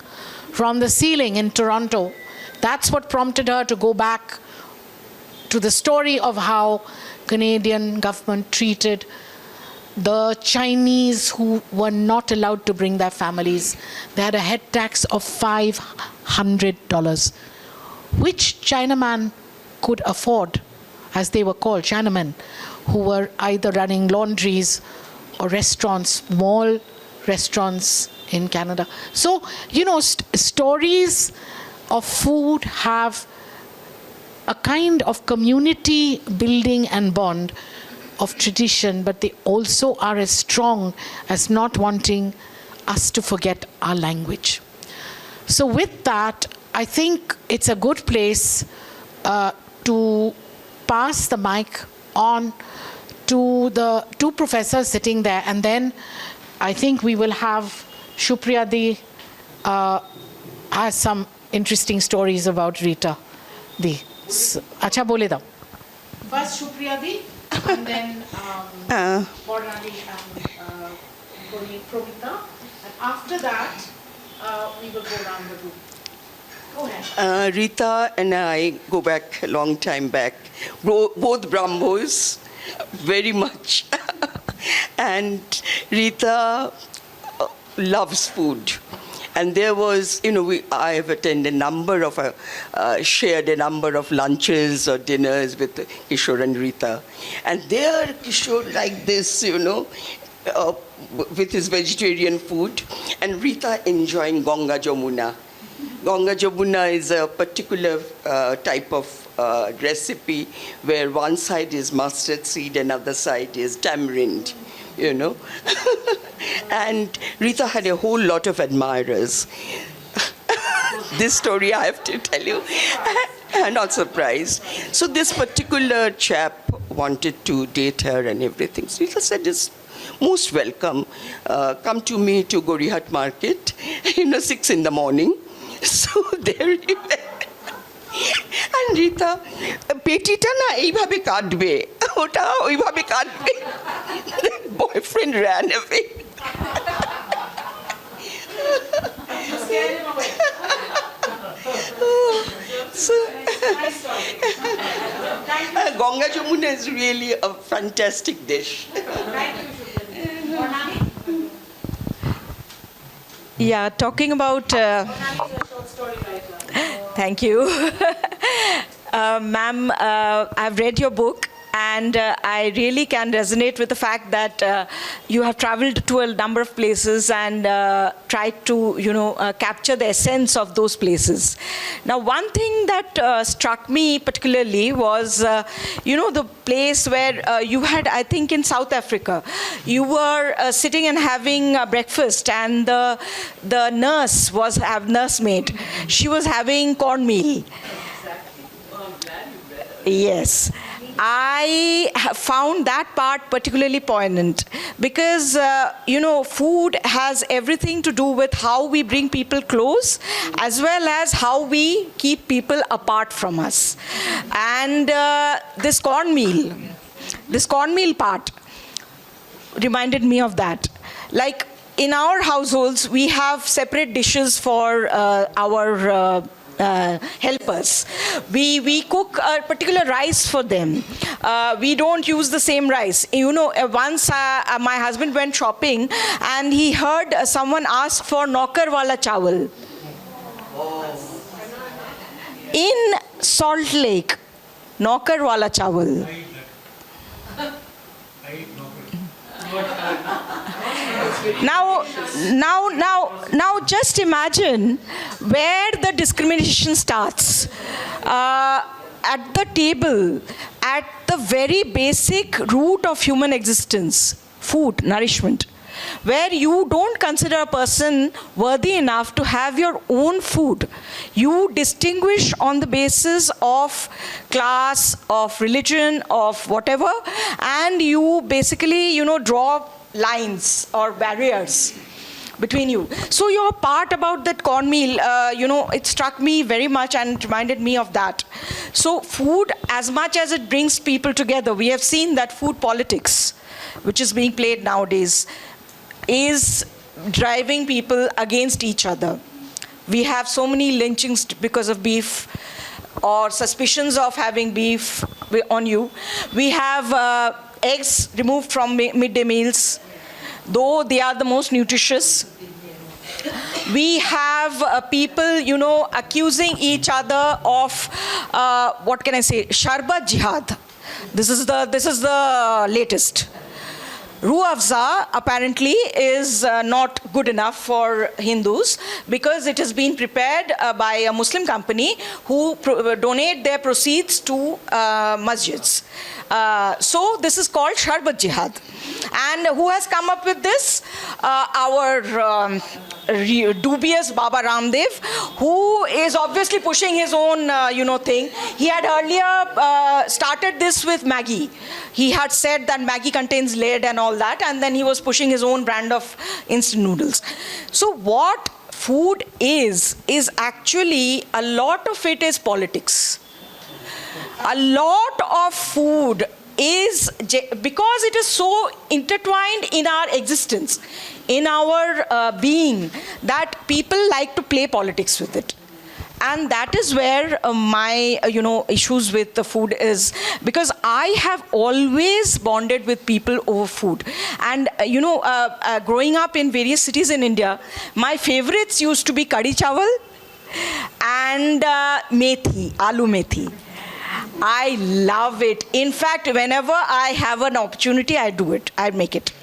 from the ceiling in Toronto. That's what prompted her to go back to the story of how Canadian government treated the Chinese who were not allowed to bring their families. They had a head tax of $500, which Chinaman could afford, as they were called, Chinamen, who were either running laundries or restaurants, small restaurants in Canada. So, stories of food have a kind of community building and bond of tradition, but they also are as strong as not wanting us to forget our language. So with that, I think it's a good place to pass the mic on to the two professors sitting there, and then I think we will have Shupriya Di has some interesting stories about Rita Di. Acha bole da. First Shupriya Di, and then Bornali and Pronita, and after that we will go around the room. Go ahead. Rita and I go back a long time back, both Brahmos, very much. And Rita loves food. And there was, I have attended shared a number of lunches or dinners with Kishore and Rita. And there, Kishore like this, with his vegetarian food, and Rita enjoying Ganga Jamuna. Ganga Jamuna is a particular type of recipe where one side is mustard seed and other side is tamarind, And Rita had a whole lot of admirers. This story I have to tell you. I'm not surprised. So this particular chap wanted to date her and everything. So Rita said, "Is most welcome. Come to me to Gorihat Market, 6 in the morning." So there he went. And Rita, petita na eibhabe katbe, ota oibhabe katbe. The boyfriend ran away. You scared him away. So, Ganga Jamuna is really a fantastic dish. Thank you, Shubhra. Bonani? Yeah, talking about... Bonani is a short story writer. Thank you. Ma'am, I've read your book, and I really can resonate with the fact that you have traveled to a number of places and tried to, capture the essence of those places. Now, one thing that struck me particularly was, the place where you had, I think in South Africa, you were sitting and having breakfast, and the nursemaid, she was having cornmeal. Yes. I found that part particularly poignant because, food has everything to do with how we bring people close as well as how we keep people apart from us. And this cornmeal part reminded me of that. Like in our households, we have separate dishes for our helpers. We cook a particular rice for them. We don't use the same rice. Once my husband went shopping and he heard someone ask for naukar wala chawal. In Salt Lake, naukar wala chawal. Now, just imagine where the discrimination starts. At the table, at the very basic root of human existence, food, nourishment, where you don't consider a person worthy enough to have your own food. You distinguish on the basis of class, of religion, of whatever, and you basically, draw lines or barriers between you. So your part about that cornmeal, it struck me very much and reminded me of that. So food, as much as it brings people together, we have seen that food politics, which is being played nowadays, is driving people against each other. We have so many lynchings because of beef or suspicions of having beef on you. We have eggs removed from midday meals, though they are the most nutritious. We have people, accusing each other of, Sharbat Jihad. This is the latest. Ruh Afza apparently is not good enough for Hindus because it has been prepared by a Muslim company who donate their proceeds to masjids. So this is called Sharbat Jihad. And who has come up with this? Our dubious Baba Ramdev, who is obviously pushing his own, thing. He had earlier started this with Maggi. He had said that Maggi contains lead and all that, and then he was pushing his own brand of instant noodles. So what food is actually, a lot of it is politics. A lot of food is, because it is so intertwined in our existence, in our being, that people like to play politics with it. And that is where my, issues with the food is, because I have always bonded with people over food. And, growing up in various cities in India, my favorites used to be kadi chawal and methi, aloo methi. I love it. In fact, whenever I have an opportunity, I do it. I make it.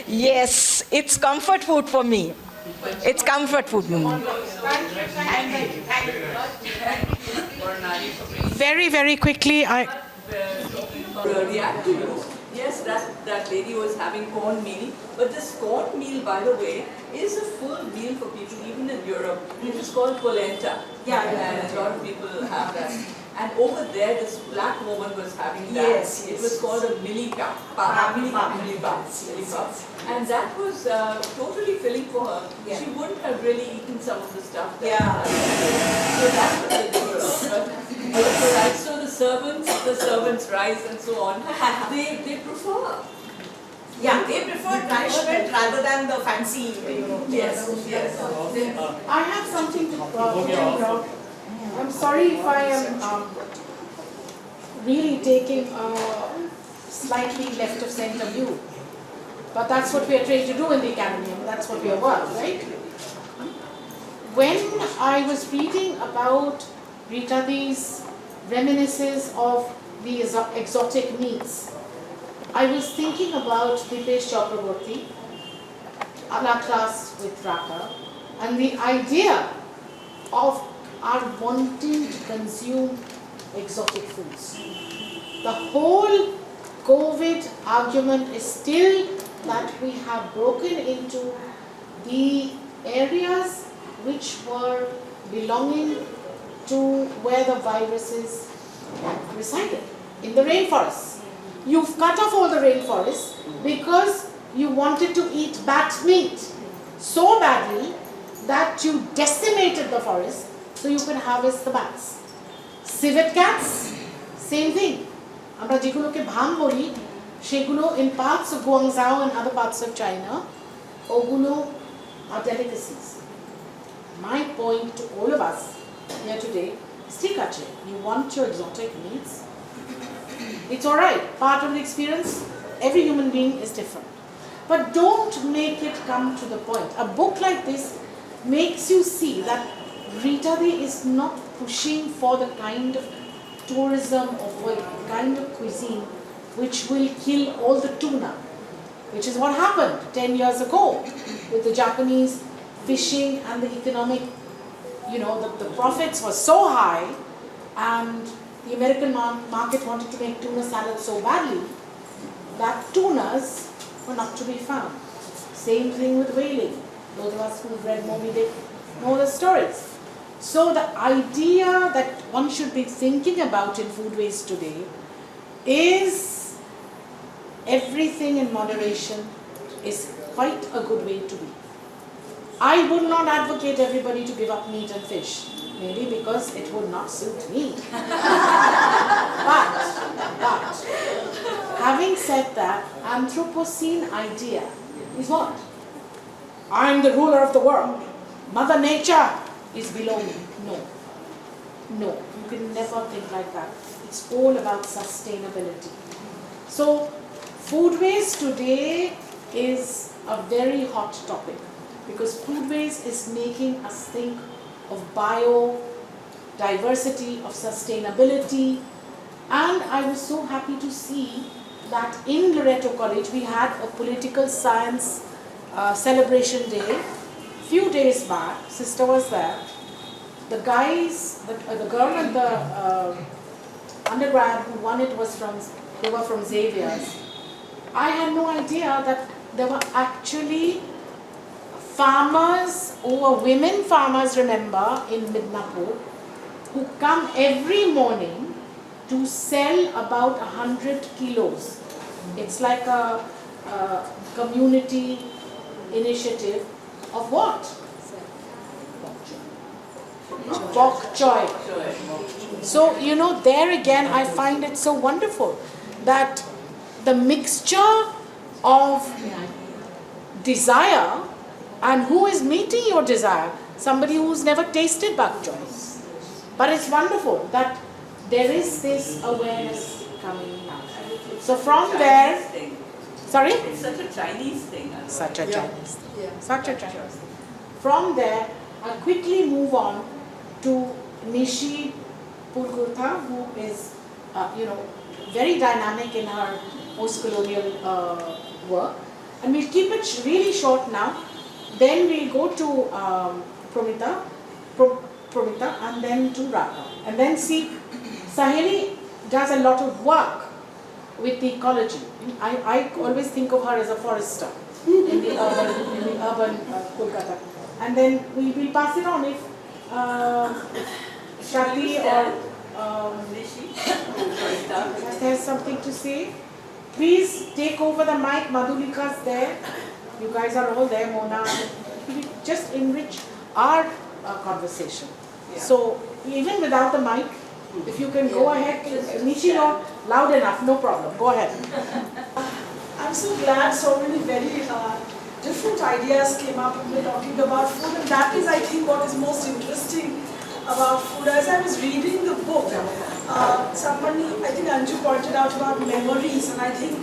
Yes, it's comfort food for me. It's comfort food for me. Very, very quickly, Yes, that lady was having cornmeal, but this cornmeal, by the way, is a full meal for people, even in Europe. It is called polenta. Yeah, and a lot of people have that. And over there, this black woman was having that. Yes. It was called a milli-pup. And that was totally filling for her. Yeah. She wouldn't have really eaten some of the stuff. So that's what they do. So the servants' rice and so on, they prefer. Yeah, they prefer nourishment rather than the fancy, Yes. I have something to point out. I'm sorry if I am really taking a slightly left of center view. But that's what we are trained to do in the academy, and that's what we are worth, right? When I was reading about Rita B's reminiscences of the exotic meats, I was thinking about Dipesh Chakraborty, a la class with Raka, and the idea of our wanting to consume exotic foods. The whole COVID argument is still that we have broken into the areas which were belonging to where the viruses resided, in the rainforests. You've cut off all the rainforests because you wanted to eat bat meat so badly that you decimated the forest so you could harvest the bats. Civet cats, same thing. আমরা যেগুলোকে ভাম বলি সেগুলো in parts of Guangzhou and other parts of China, ওগুলো are delicacies. My point to all of us here today is ঠিক আছে, you want your exotic meats, it's alright, part of the experience, every human being is different. But don't make it come to the point. A book like this makes you see that Rita Bhi is not pushing for the kind of tourism or for the kind of cuisine which will kill all the tuna, which is what happened 10 years ago with the Japanese fishing and the economic, the profits were so high and the American market wanted to make tuna salad so badly that tunas were not to be found. Same thing with whaling. Those of us who've read Moby Dick know the stories. So the idea that one should be thinking about in food waste today is everything in moderation is quite a good way to be. I would not advocate everybody to give up meat and fish, maybe because it would not suit me. But having said that, Anthropocene idea is what? I'm the ruler of the world. Mother Nature is below me. No, you can never think like that. It's all about sustainability. So food waste today is a very hot topic because food waste is making us think of biodiversity, of sustainability, and I was so happy to see that in Loreto College we had a political science celebration day. Few days back, sister was there. The guys, the girl and the undergrad who won it they were from Xavier's. I had no idea that there were actually farmers, who were women farmers, remember, in Midnapur, who come every morning to sell about 100 kilos. It's like a community initiative of what? Bok choy. So, there again I find it so wonderful that the mixture of desire and who is meeting your desire? Somebody who's never tasted bok choy. But it's wonderful that there is this awareness coming now. So from there, sorry? It's such a Chinese thing. Such a Chinese thing. Yeah. Such a Chinese thing. From there, I'll quickly move on to Nishi Pulgurtha, who is, very dynamic in her post-colonial work. And we'll keep it really short now. Then we'll go to Promita, and then to Raka. And then see, Saheli does a lot of work with the ecology. I always think of her as a forester in the urban Kolkata. And then we'll pass it on if Shati or has something to say. Please take over the mic. Madhulika's there. You guys are all there, Mona. Just enrich our conversation. Yeah. So even without the mic, if you can go ahead, Nishi, loud enough, no problem. Go ahead. I'm so glad so many very different ideas came up when we're talking about food, and that is, I think, what is most interesting about food. As I was reading the book, somebody, I think Anju pointed out about memories, and I think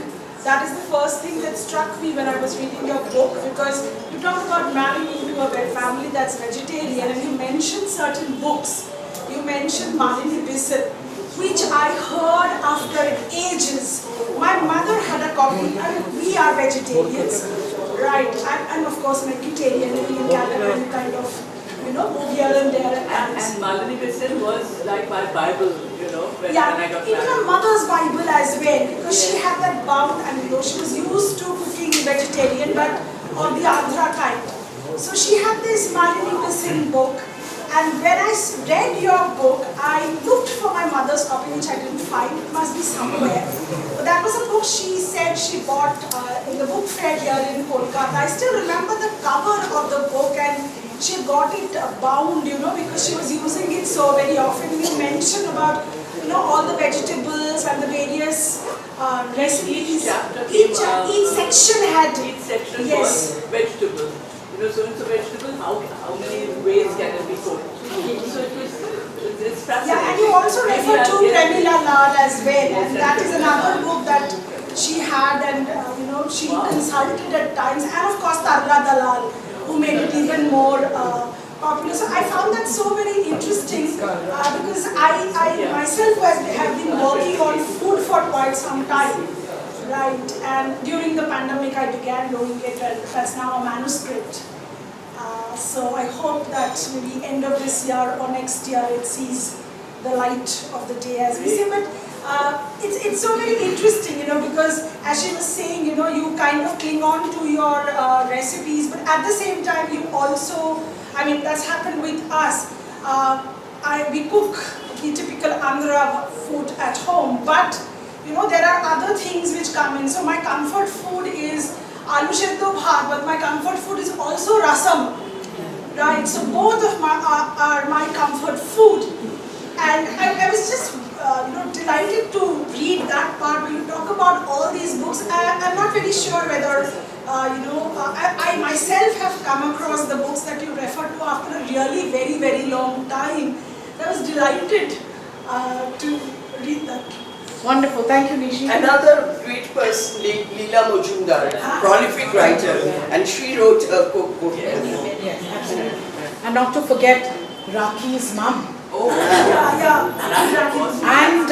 that is the first thing that struck me when I was reading your book, because you talk about marrying into a family that's vegetarian, and you mentioned certain books. You mentioned Malini Bissell, which I heard after ages. My mother had a copy. I mean, we are vegetarians, right? I'm of course vegetarian, in Canada, kind of, move here and there. And Malini Bissell was like my Bible, when I got married. Even my mother's Bible as well, because she had that bound, and she was used to cooking vegetarian, but on the Andhra kind. So she had this Malini Bissell book. And when I read your book, I looked for my mother's copy, which I didn't find. It must be somewhere. But that was a book she said she bought in the book fair here in Kolkata. I still remember the cover of the book, and she got it bound, because she was using it so very often. You mentioned about, all the vegetables and the various recipes. Each section had. Each section yes. was vegetable. So it's a vegetable, how many ways can it be cooked? So it's fascinating. Yeah, and you also refer to Nirmala Lal as well, and that is another book that she had, and she consulted at times, and of course Tarla Dalal, who made it even more popular. So I found that so very interesting, because I myself have been working on food for quite some time. Right, and during the pandemic I began doing it, and that's now a manuscript. So I hope that maybe end of this year or next year it sees the light of the day, as we say. But it's so very interesting, because as she was saying, you kind of cling on to your recipes, but at the same time you also, that's happened with us. We cook the typical Andhra food at home, but there are other things which come in. So my comfort food is aloo seddho bhat, but my comfort food is also rasam, right? So both of are my comfort food. And I was just delighted to read that part where you talk about all these books. I'm not very sure whether, I myself have come across the books that you refer to after a really very, very long time. I was delighted to read that. Wonderful, thank you, Nishi. Another great person, Leela Majumdar, prolific writer, and she wrote a cookbook. Yes, absolutely. And not to forget Raki's mum. Oh, And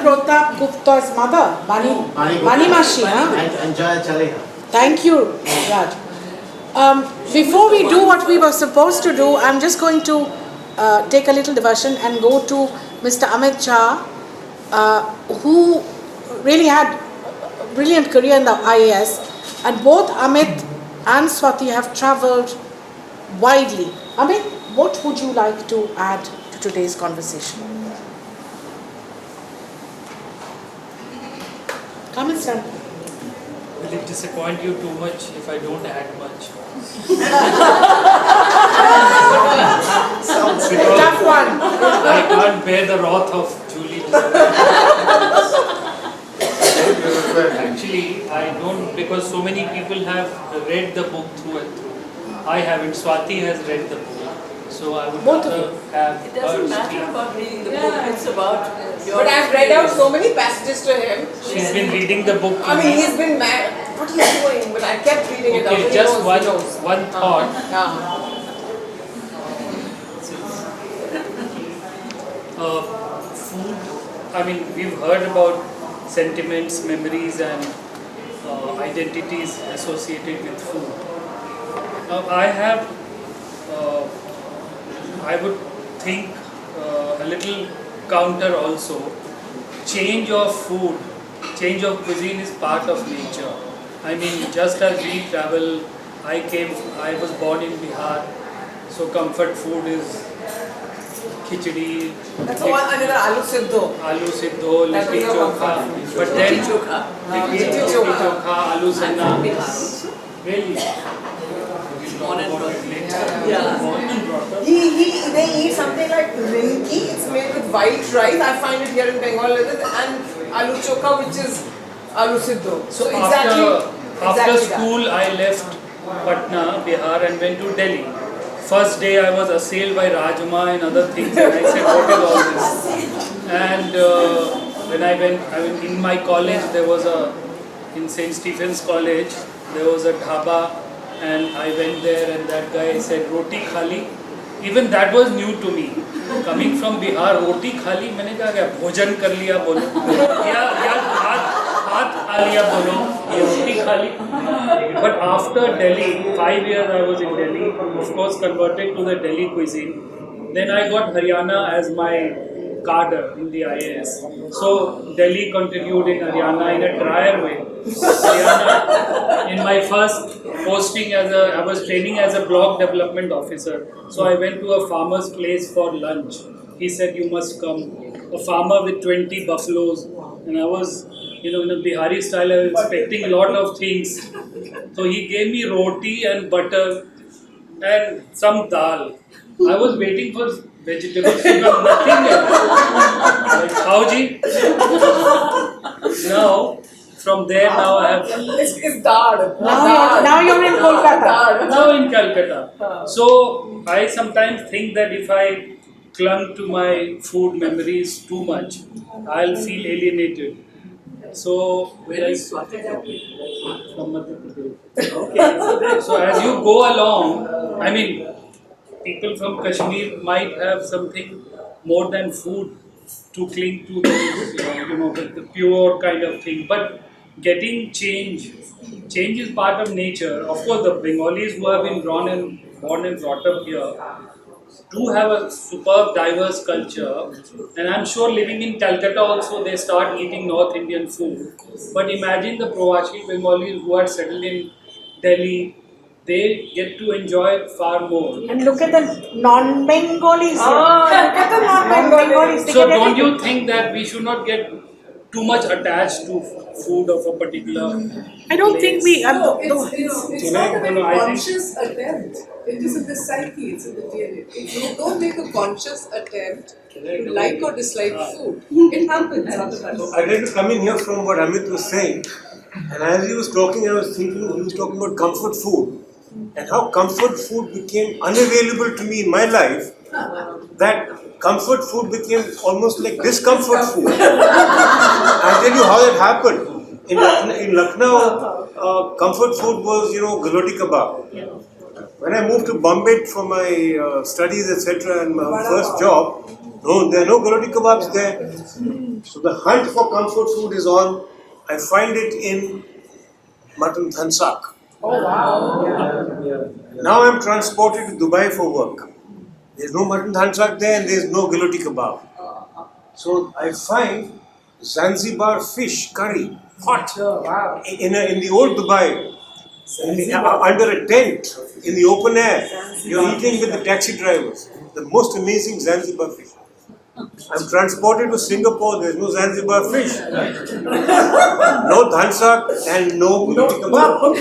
Pratap Gupta's mother, Bani Mashi. And Jaya Chaleha. Thank you, Raj. Before we do what we were supposed to do, I'm just going to take a little diversion and go to Mr. Amit Jha, who really had a brilliant career in the IAS, and both Amit and Swati have travelled widely. Amit, what would you like to add to today's conversation? Come and stand. Will it disappoint you too much if I don't add much? Sounds tough one. I can't bear the wrath of Julie. Actually, I don't, because so many people have read the book through and through. I haven't. Swati has read the book. So I would have. It doesn't matter about reading the book, it's about your. But I've read out so many passages to him. She's been reading the book. He's been mad. What he's doing, but I kept reading it out. Okay, just one thought. Food, we've heard about sentiments, memories and identities associated with food. I would think a little counter also. Change of food, change of cuisine is part of nature. Just as we travel, I was born in Bihar, so comfort food is khichdi. That's the one another aloo seddho. Aloo seddho, litti chokha. But then litti chokha, aloo senna. Really? They eat something like rinki. It's made with white rice. I find it here in Bengal, and aloo chokha, which is aloo seddho. So after school, I left Patna, Bihar, and went to Delhi. First day, I was assailed by Rajma and other things, and I said, "What is all this?" And when I went in my college, there was in St. Stephen's College, there was a dhaba, and I went there, and that guy said, roti khali. Even that was new to me. Coming from Bihar, roti khali, मैंने कहा क्या भोजन कर लिया बोलो, या हाथ खा लिया बोलो, ये roti khali. But after Delhi, 5 years I was in Delhi, of course converted to the Delhi cuisine. Then I got Haryana as my cadre in the IAS. So Delhi continued in Haryana in a drier way. Haryana, in my first posting I was training as a block development officer. So I went to a farmer's place for lunch. He said, you must come. A farmer with 20 buffaloes. And I was, in a Bihari style, I was expecting a lot of things. So he gave me roti and butter and some dal. I was waiting for vegetables, nothing else. Like, Howji? Now, from there, now I have... It's dal. Now you're in Kolkata. Now in Calcutta. So, I sometimes think that if I clung to my food memories too much, I'll feel alienated. So, where is from Madhya Pradesh. Okay. So, as you go along, I mean, people from Kashmir might have something more than food to cling to, those, the pure kind of thing. But getting change is part of nature. Of course, the Bengalis who have been born and brought up here do have a superb, diverse culture. And I'm sure living in Calcutta also, they start eating North Indian food. But imagine the Pravasi Bengalis who are settled in Delhi, they get to enjoy it far more. And look at the non-Bengalis. Look at the non-Bengalis. So don't you think that we should not get too much attached to food of a particular I don't think we... It's not a very conscious attempt. It is in the psyche, it's in the DNA. If you don't make a conscious attempt to like or dislike food, it happens otherwise. I'd like to come in here from what Amit was saying. And as he was talking, I was thinking, he was talking about comfort food. And how comfort food became unavailable to me in my life, that comfort food became almost like discomfort food. I'll tell you how that happened. In Lucknow, comfort food was, galoti kebab. When I moved to Bombay for my studies, etc., and my first job, there are no galoti kebabs there. So the hunt for comfort food is on. I find it in mutton thansak. Oh wow! Now I'm transported to Dubai for work. There's no mutton thansak there and there's no galoti kebab. So I find Zanzibar fish curry, hot, in the old Dubai, under a tent, in the open air. You're eating with the taxi drivers. The most amazing Zanzibar fish. I'm transported to Singapore, there's no Zanzibar fish. No dhansak and no galoti kebab.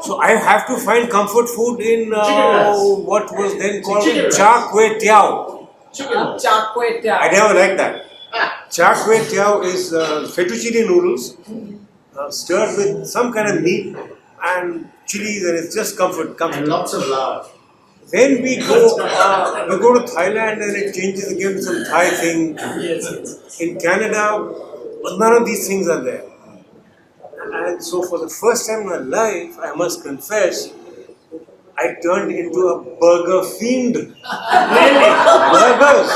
So I have to find comfort food in what was then called char kway teow. Char kway teow. I never liked that. Char kway teow is fettuccine noodles stirred with some kind of meat and chilies, and it's just comfort. And lots of lard. Then we go to Thailand and it changes again to some Thai thing. Yes. In Canada, none of these things are there. And so for the first time in my life, I must confess, I turned into a burger fiend. Really? Burgers.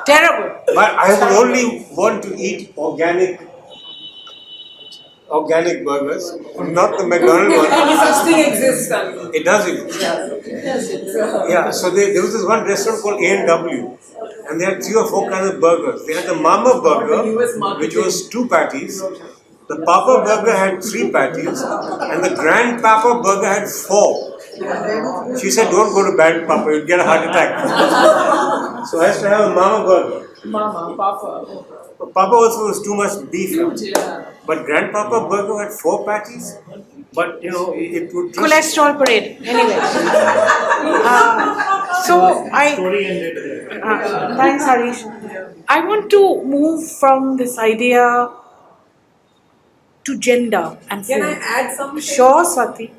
Terrible. But I would only want to eat organic burgers, not the McDonald's ones. Any such thing exists. It does exist. Yeah, so there was this one restaurant called A&W, and they had 3 or 4 kinds of burgers. They had the Mama Burger, which was 2 patties. The Papa Burger had 3 patties, and the Grand Papa Burger had 4. She said, don't go to bed, Papa, you'll get a heart attack. So I used to have a Mama Burger. Mama, Papa. Papa also was too much beef. But Grandpapa Burger had 4 patties. But it would just... Cholesterol parade. Anyway. Thanks, Harish. I want to move from this idea to gender and food. Can I add something? Sure, Swati.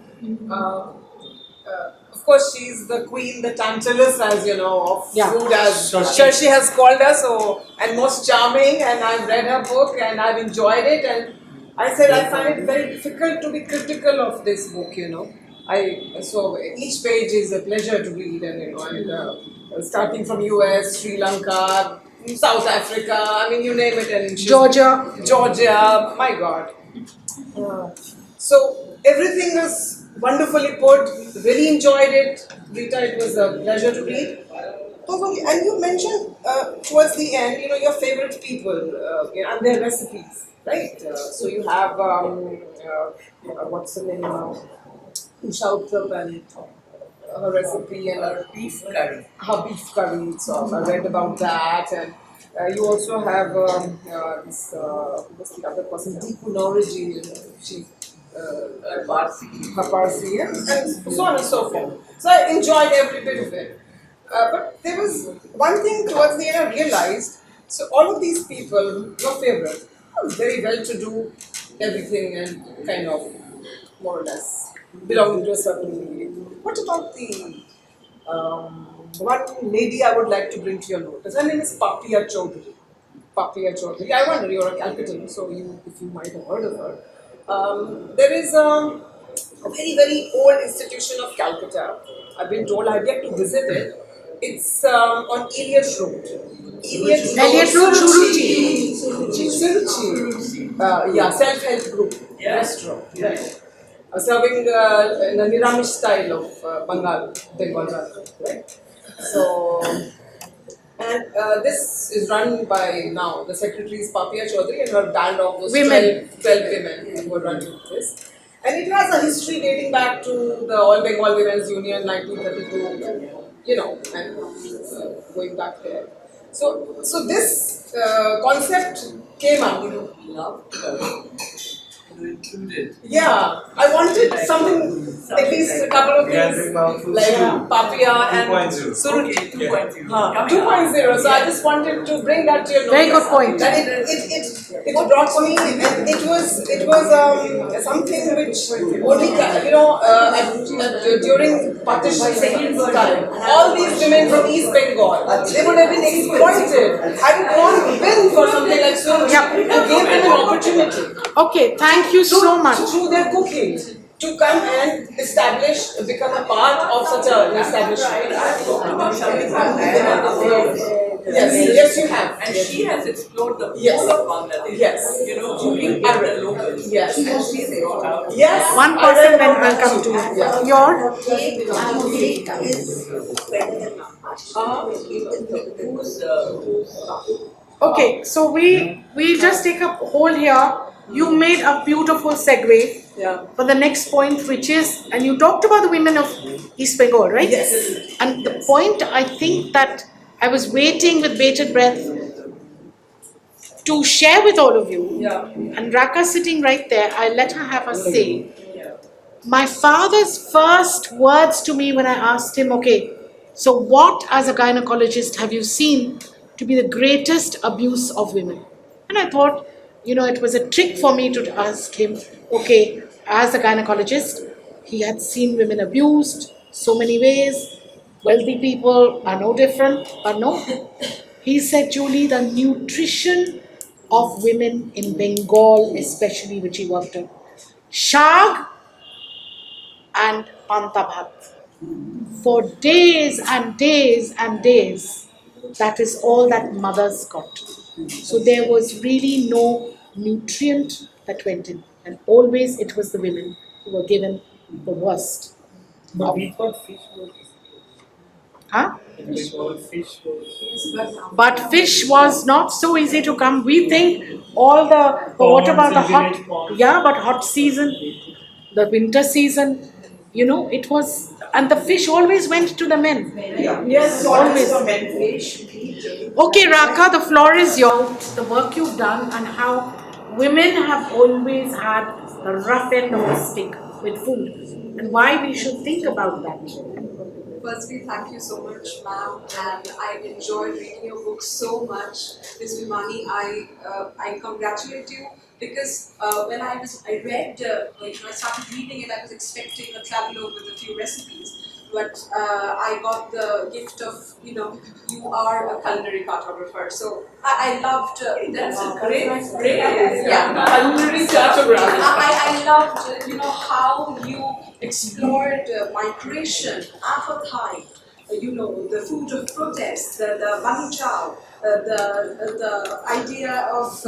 of course, she's the queen, the Tantalus, as you know, of food, as Sure, she has called her, so, and most charming, and I've read her book and I've enjoyed it, and I said I find it very difficult to be critical of this book, you know. So each page is a pleasure to read, and you know, and starting from US, Sri Lanka, South Africa, I mean, you name it, and Georgia, my God. So everything was wonderfully put, really enjoyed it. Rita, it was a pleasure to read. And you mentioned towards the end, you know, your favorite people and their recipes, right? So you have, what's the name now? Usha Utthap and her recipe and her beef curry. Her beef curry, so I read about that. And you also have this, what's the other person? Deepu Nauraji, you know, she Parsi, and so on and so forth. So I enjoyed every bit of it. But there was one thing towards the end I realized, so all of these people, your favorite, are very well to do, everything and kind of more or less belonging to a certain community. What about the one lady I would like to bring to your notice? Her name is Papiya Chaudhary. Papiya Chaudhary. I wonder, you're a Calcuttan, so if you might have heard of her. There is a very, very old institution of Calcutta. I've been told, I've yet to visit it. It's on Elliot Road. Elliot Road, Suruchi. Yeah, self-help group, restaurant. Right. Serving in the Niramish style of Bengal, right? So, and this is run by now, the secretary is Papiya Chaudhary and her band of those 12 women who are running this. And it has a history dating back to the All Bengal Women's Union 1932, you know, and going back there. So this concept came up, you know. Yeah, I wanted something, at least a couple of things like Papiya and Suruchi 2.0. So I just wanted to bring that to your notice. Very good point. That it brought me, and it was something which only, you know, during partition time, all these women from East Bengal, they would have been exploited had it not been for something like Suruchi. It gave them an opportunity. Okay, thank you so much. Through their cooking, to come and become a part of such an establishment. Yes, you have. And she has explored the whole of Bangladesh. Yes. You know, cooking with the locals. Yes. And she's brought out. Yes. One person, then I'll come to you. Your? Okay, so we just take a hold here. You made a beautiful segue for the next point, which is, and you talked about the women of East Bengal, right? Yes. And the point, I think that I was waiting with bated breath to share with all of you. Yeah. And Raka sitting right there, I let her have a say. My father's first words to me when I asked him, okay, so what as a gynecologist have you seen to be the greatest abuse of women? And I thought, you know, it was a trick for me to ask him, okay, as a gynecologist, he had seen women abused so many ways. Wealthy people are no different, but no. He said, Julie, the nutrition of women in Bengal, especially, which he worked on, shag and panta bhat. For days and days and days, that is all that mothers got. So there was really no nutrient that went in. And always it was the women who were given the worst. But we thought fish was... Huh? Fish was... But fish was not so easy to come. We think all the... But what about the hot... Yeah, but hot season, the winter season, you know, it was... And the fish always went to the men. Yes, always. Men. Okay, Raka, the floor is yours. The work you've done and how women have always had the rough end of the stick with food, and why we should think about that. Firstly, thank you so much, ma'am, and I enjoyed reading your book so much. Ms. Bhimani, I congratulate you because when I read, I started reading it, I was expecting a travelogue with a few recipes. but I got the gift of, you are a culinary cartographer. So I loved That's wow, a great, yeah, culinary cartographer. I loved, how you explored migration, appetite, the food of protest, the banu chow, the idea of,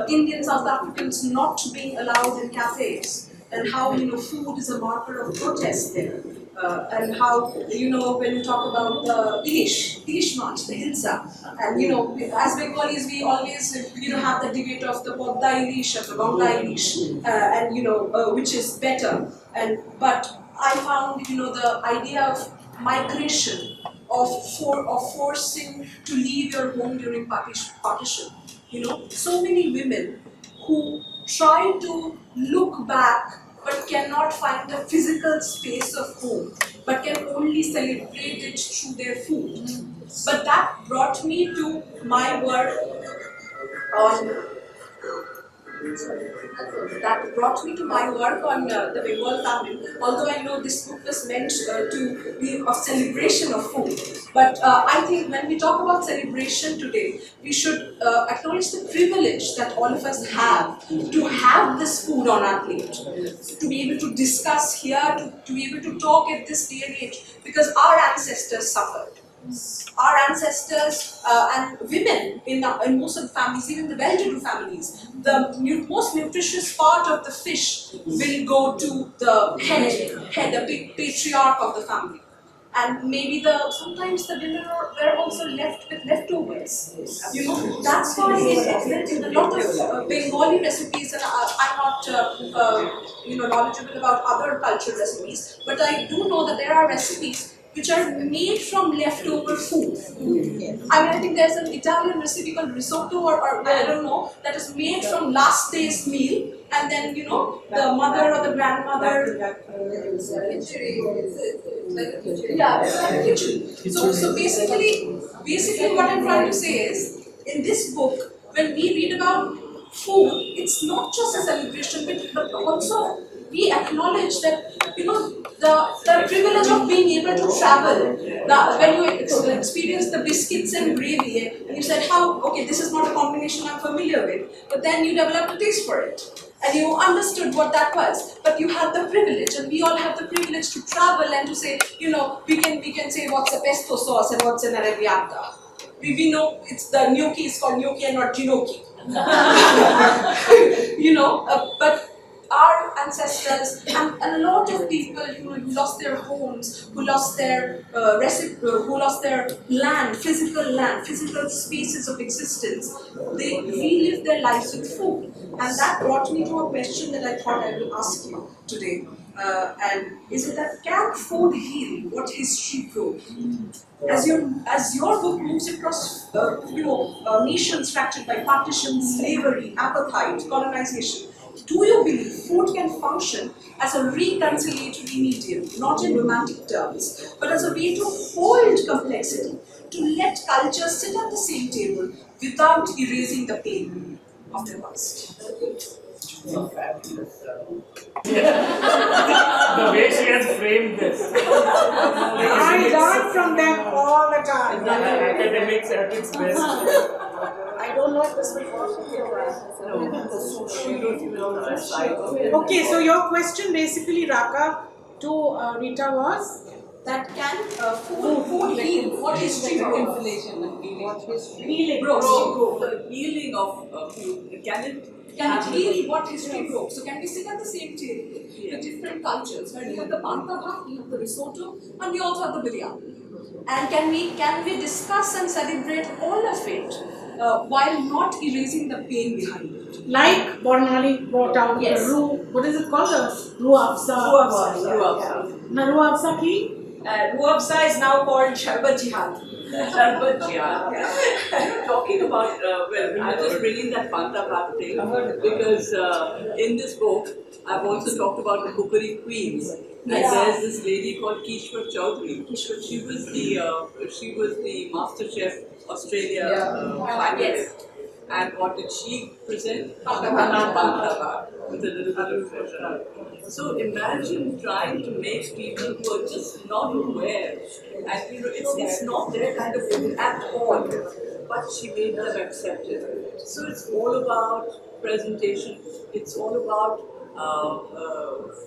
Indian South Africans not being allowed in cafes, and how, food is a marker of protest there. And how, when you talk about the Ilish march, the Hilsa, and, as Bengalis, we always, have the debate of the Podda Ilish and the Bangla Ilish, and, which is better. But I found, the idea of migration, of forcing to leave your home during partition. So many women who try to look back but cannot find the physical space of home, but can only celebrate it through their food. But that brought me to my work on the Bengal famine. Although I know this book was meant to be a celebration of food, but I think when we talk about celebration today, we should acknowledge the privilege that all of us have to have this food on our plate, to be able to discuss here, to be able to talk at this day and age, because our ancestors suffered. Our ancestors and women in most of the families, even the well-to-do families, the most nutritious part of the fish will go to the head, the big patriarch of the family. And maybe sometimes the women were also left with leftovers. That's why in a lot of Bengali recipes, and I'm not knowledgeable about other cultural recipes, but I do know that there are recipes which are made from leftover food. I think there's an Italian recipe called risotto, or I don't know, that is made from last day's meal, and then the mother or the grandmother. So basically what I'm trying to say is, in this book, when we read about food, it's not just a celebration, but also we acknowledge that, the privilege of being able to travel. Now, when you experience the biscuits and gravy, and you said, okay, this is not a combination I'm familiar with, but then you developed a taste for it. And you understood what that was, but you had the privilege, and we all have the privilege to travel and to say, we can say what's a pesto sauce and what's an arrabbiata. We know it's the gnocchi is called gnocchi and not gnocchi. But our ancestors and a lot of people who lost their homes, who lost their land, physical spaces of existence, they relived their lives with food. And that brought me to a question that I thought I will ask you today. And is it that can food heal what history broke? As your book moves across nations fractured by partition, slavery, apartheid, colonization, do you believe food can function as a reconciliatory medium, not in romantic terms, but as a way to hold complexity, to let cultures sit at the same table without erasing the pain of their past? The way she has framed this. I learn from them all the time. Academics at its best. I don't know if this will work. Okay, so your question basically, Raka, to Rita was that can food heal what history broke? Inflation and healing. Healing of food. Can it heal what history broke? So can we sit at the same table with different cultures, where we have the panta bhat, we have the risotto, and we also have the biryani? And can we discuss and celebrate all of it while not erasing the pain behind it? Like Bornali brought out the what is it called? The Ruafza. Now Ruafza ki? Ruafza is now called Sharbat Jihad. Talking about, I was bringing that Panta Bhat thing because in this book, I've also talked about the cookery queens. And there's this lady called Kishwar Chowdhury. She was the Master Chef Australia finalist. And what did she present? Bantaba, with a little bit of pressure. So imagine trying to make people who are just not aware, and it's not their kind of food at all, but she made them accept it. So it's all about presentation. It's all about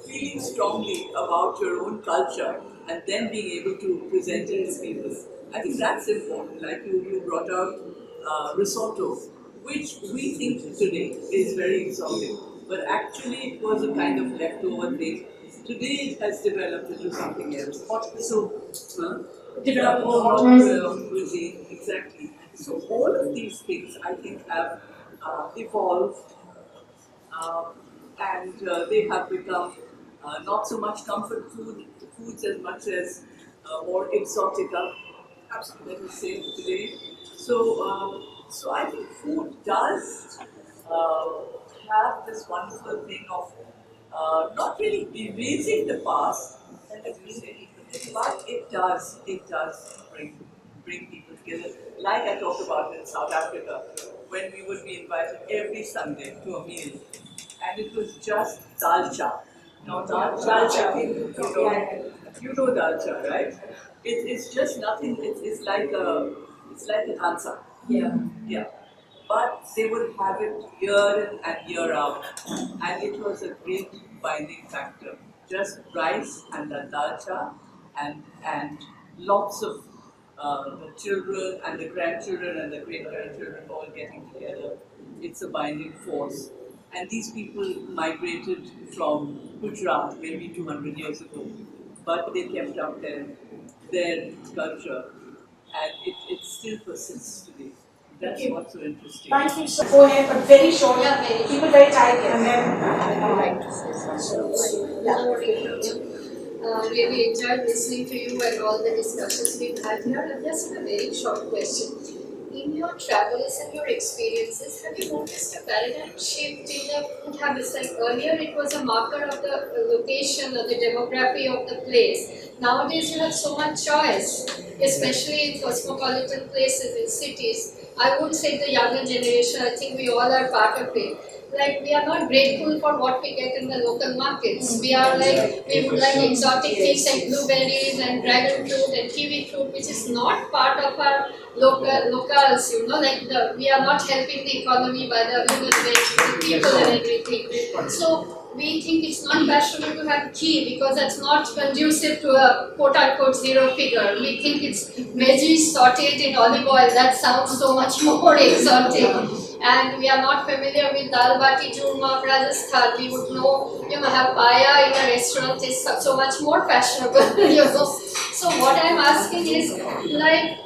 feeling strongly about your own culture and then being able to present it to people. I think that's important. Like you brought out risotto, which we think today is very exotic, but actually it was a kind of leftover thing. Today it has developed into something else. Developed hot cuisine, exactly. So all of these things I think have evolved and they have become not so much comfort foods as much as more exotica, let me say today. So I think food does have this wonderful thing of not really erasing the past, let me say, but it does bring people together. Like I talked about in South Africa, when we would be invited every Sunday to a meal, and it was just dalcha. Now dalcha, you know dalcha, right? It's just nothing. It's like an answer. Yeah. But they would have it year in and year out, and it was a great binding factor. Just rice and the dalcha, and lots of the children and the grandchildren and the great-grandchildren all getting together. It's a binding force. And these people migrated from Gujarat maybe 200 years ago, but they kept up their culture, and it still persists today. That's what's so interesting. Thank you. So go ahead, but very short. Keep it very tight, and then I would like to say something. Really enjoyed listening to you and all the discussions we've had here. Just a very short question. In your travels and your experiences, have you noticed a paradigm shift in the food habits? Like earlier, it was a marker of the location or the demography of the place. Nowadays, you have so much choice, especially in cosmopolitan places, in cities. I would say the younger generation, I think we all are part of it. Like, we are not grateful for what we get in the local markets. We are like, we would like exotic things like blueberries and dragon fruit and kiwi fruit, which is not part of our locals, like we are not helping the economy by the people and everything. So we think it's not fashionable to have ghee because that's not conducive to a quote-unquote zero figure. We think it's veggies sauteed in olive oil. That sounds so much more exotic. And we are not familiar with dal bati churma of Rajasthan. We would know, have paya in a restaurant is so much more fashionable, So what I'm asking is,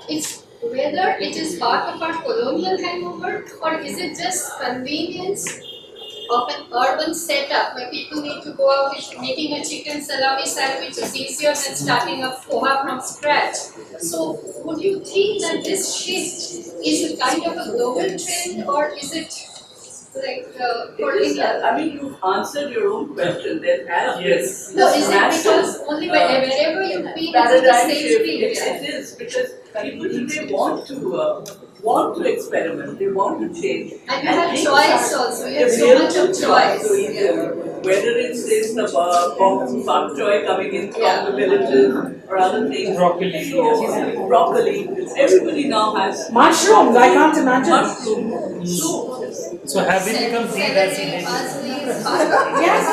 it's whether it is part of our colonial hangover or is it just convenience of an urban setup where people need to go out with making a chicken salami sandwich is easier than starting a poha from scratch. So would you think that this shift is a kind of a global trend or is it for India? I mean, you've answered your own question. There has been. No, is it because only wherever you feel it's the same thing? It is because people today want to experiment. They want to change. And you have choice also. You have so much of choice. Whether it's the bok choy coming in from the villages or other things. Broccoli. Everybody now has mushrooms. I can't imagine. Mushrooms. So have we become the destination? Yes.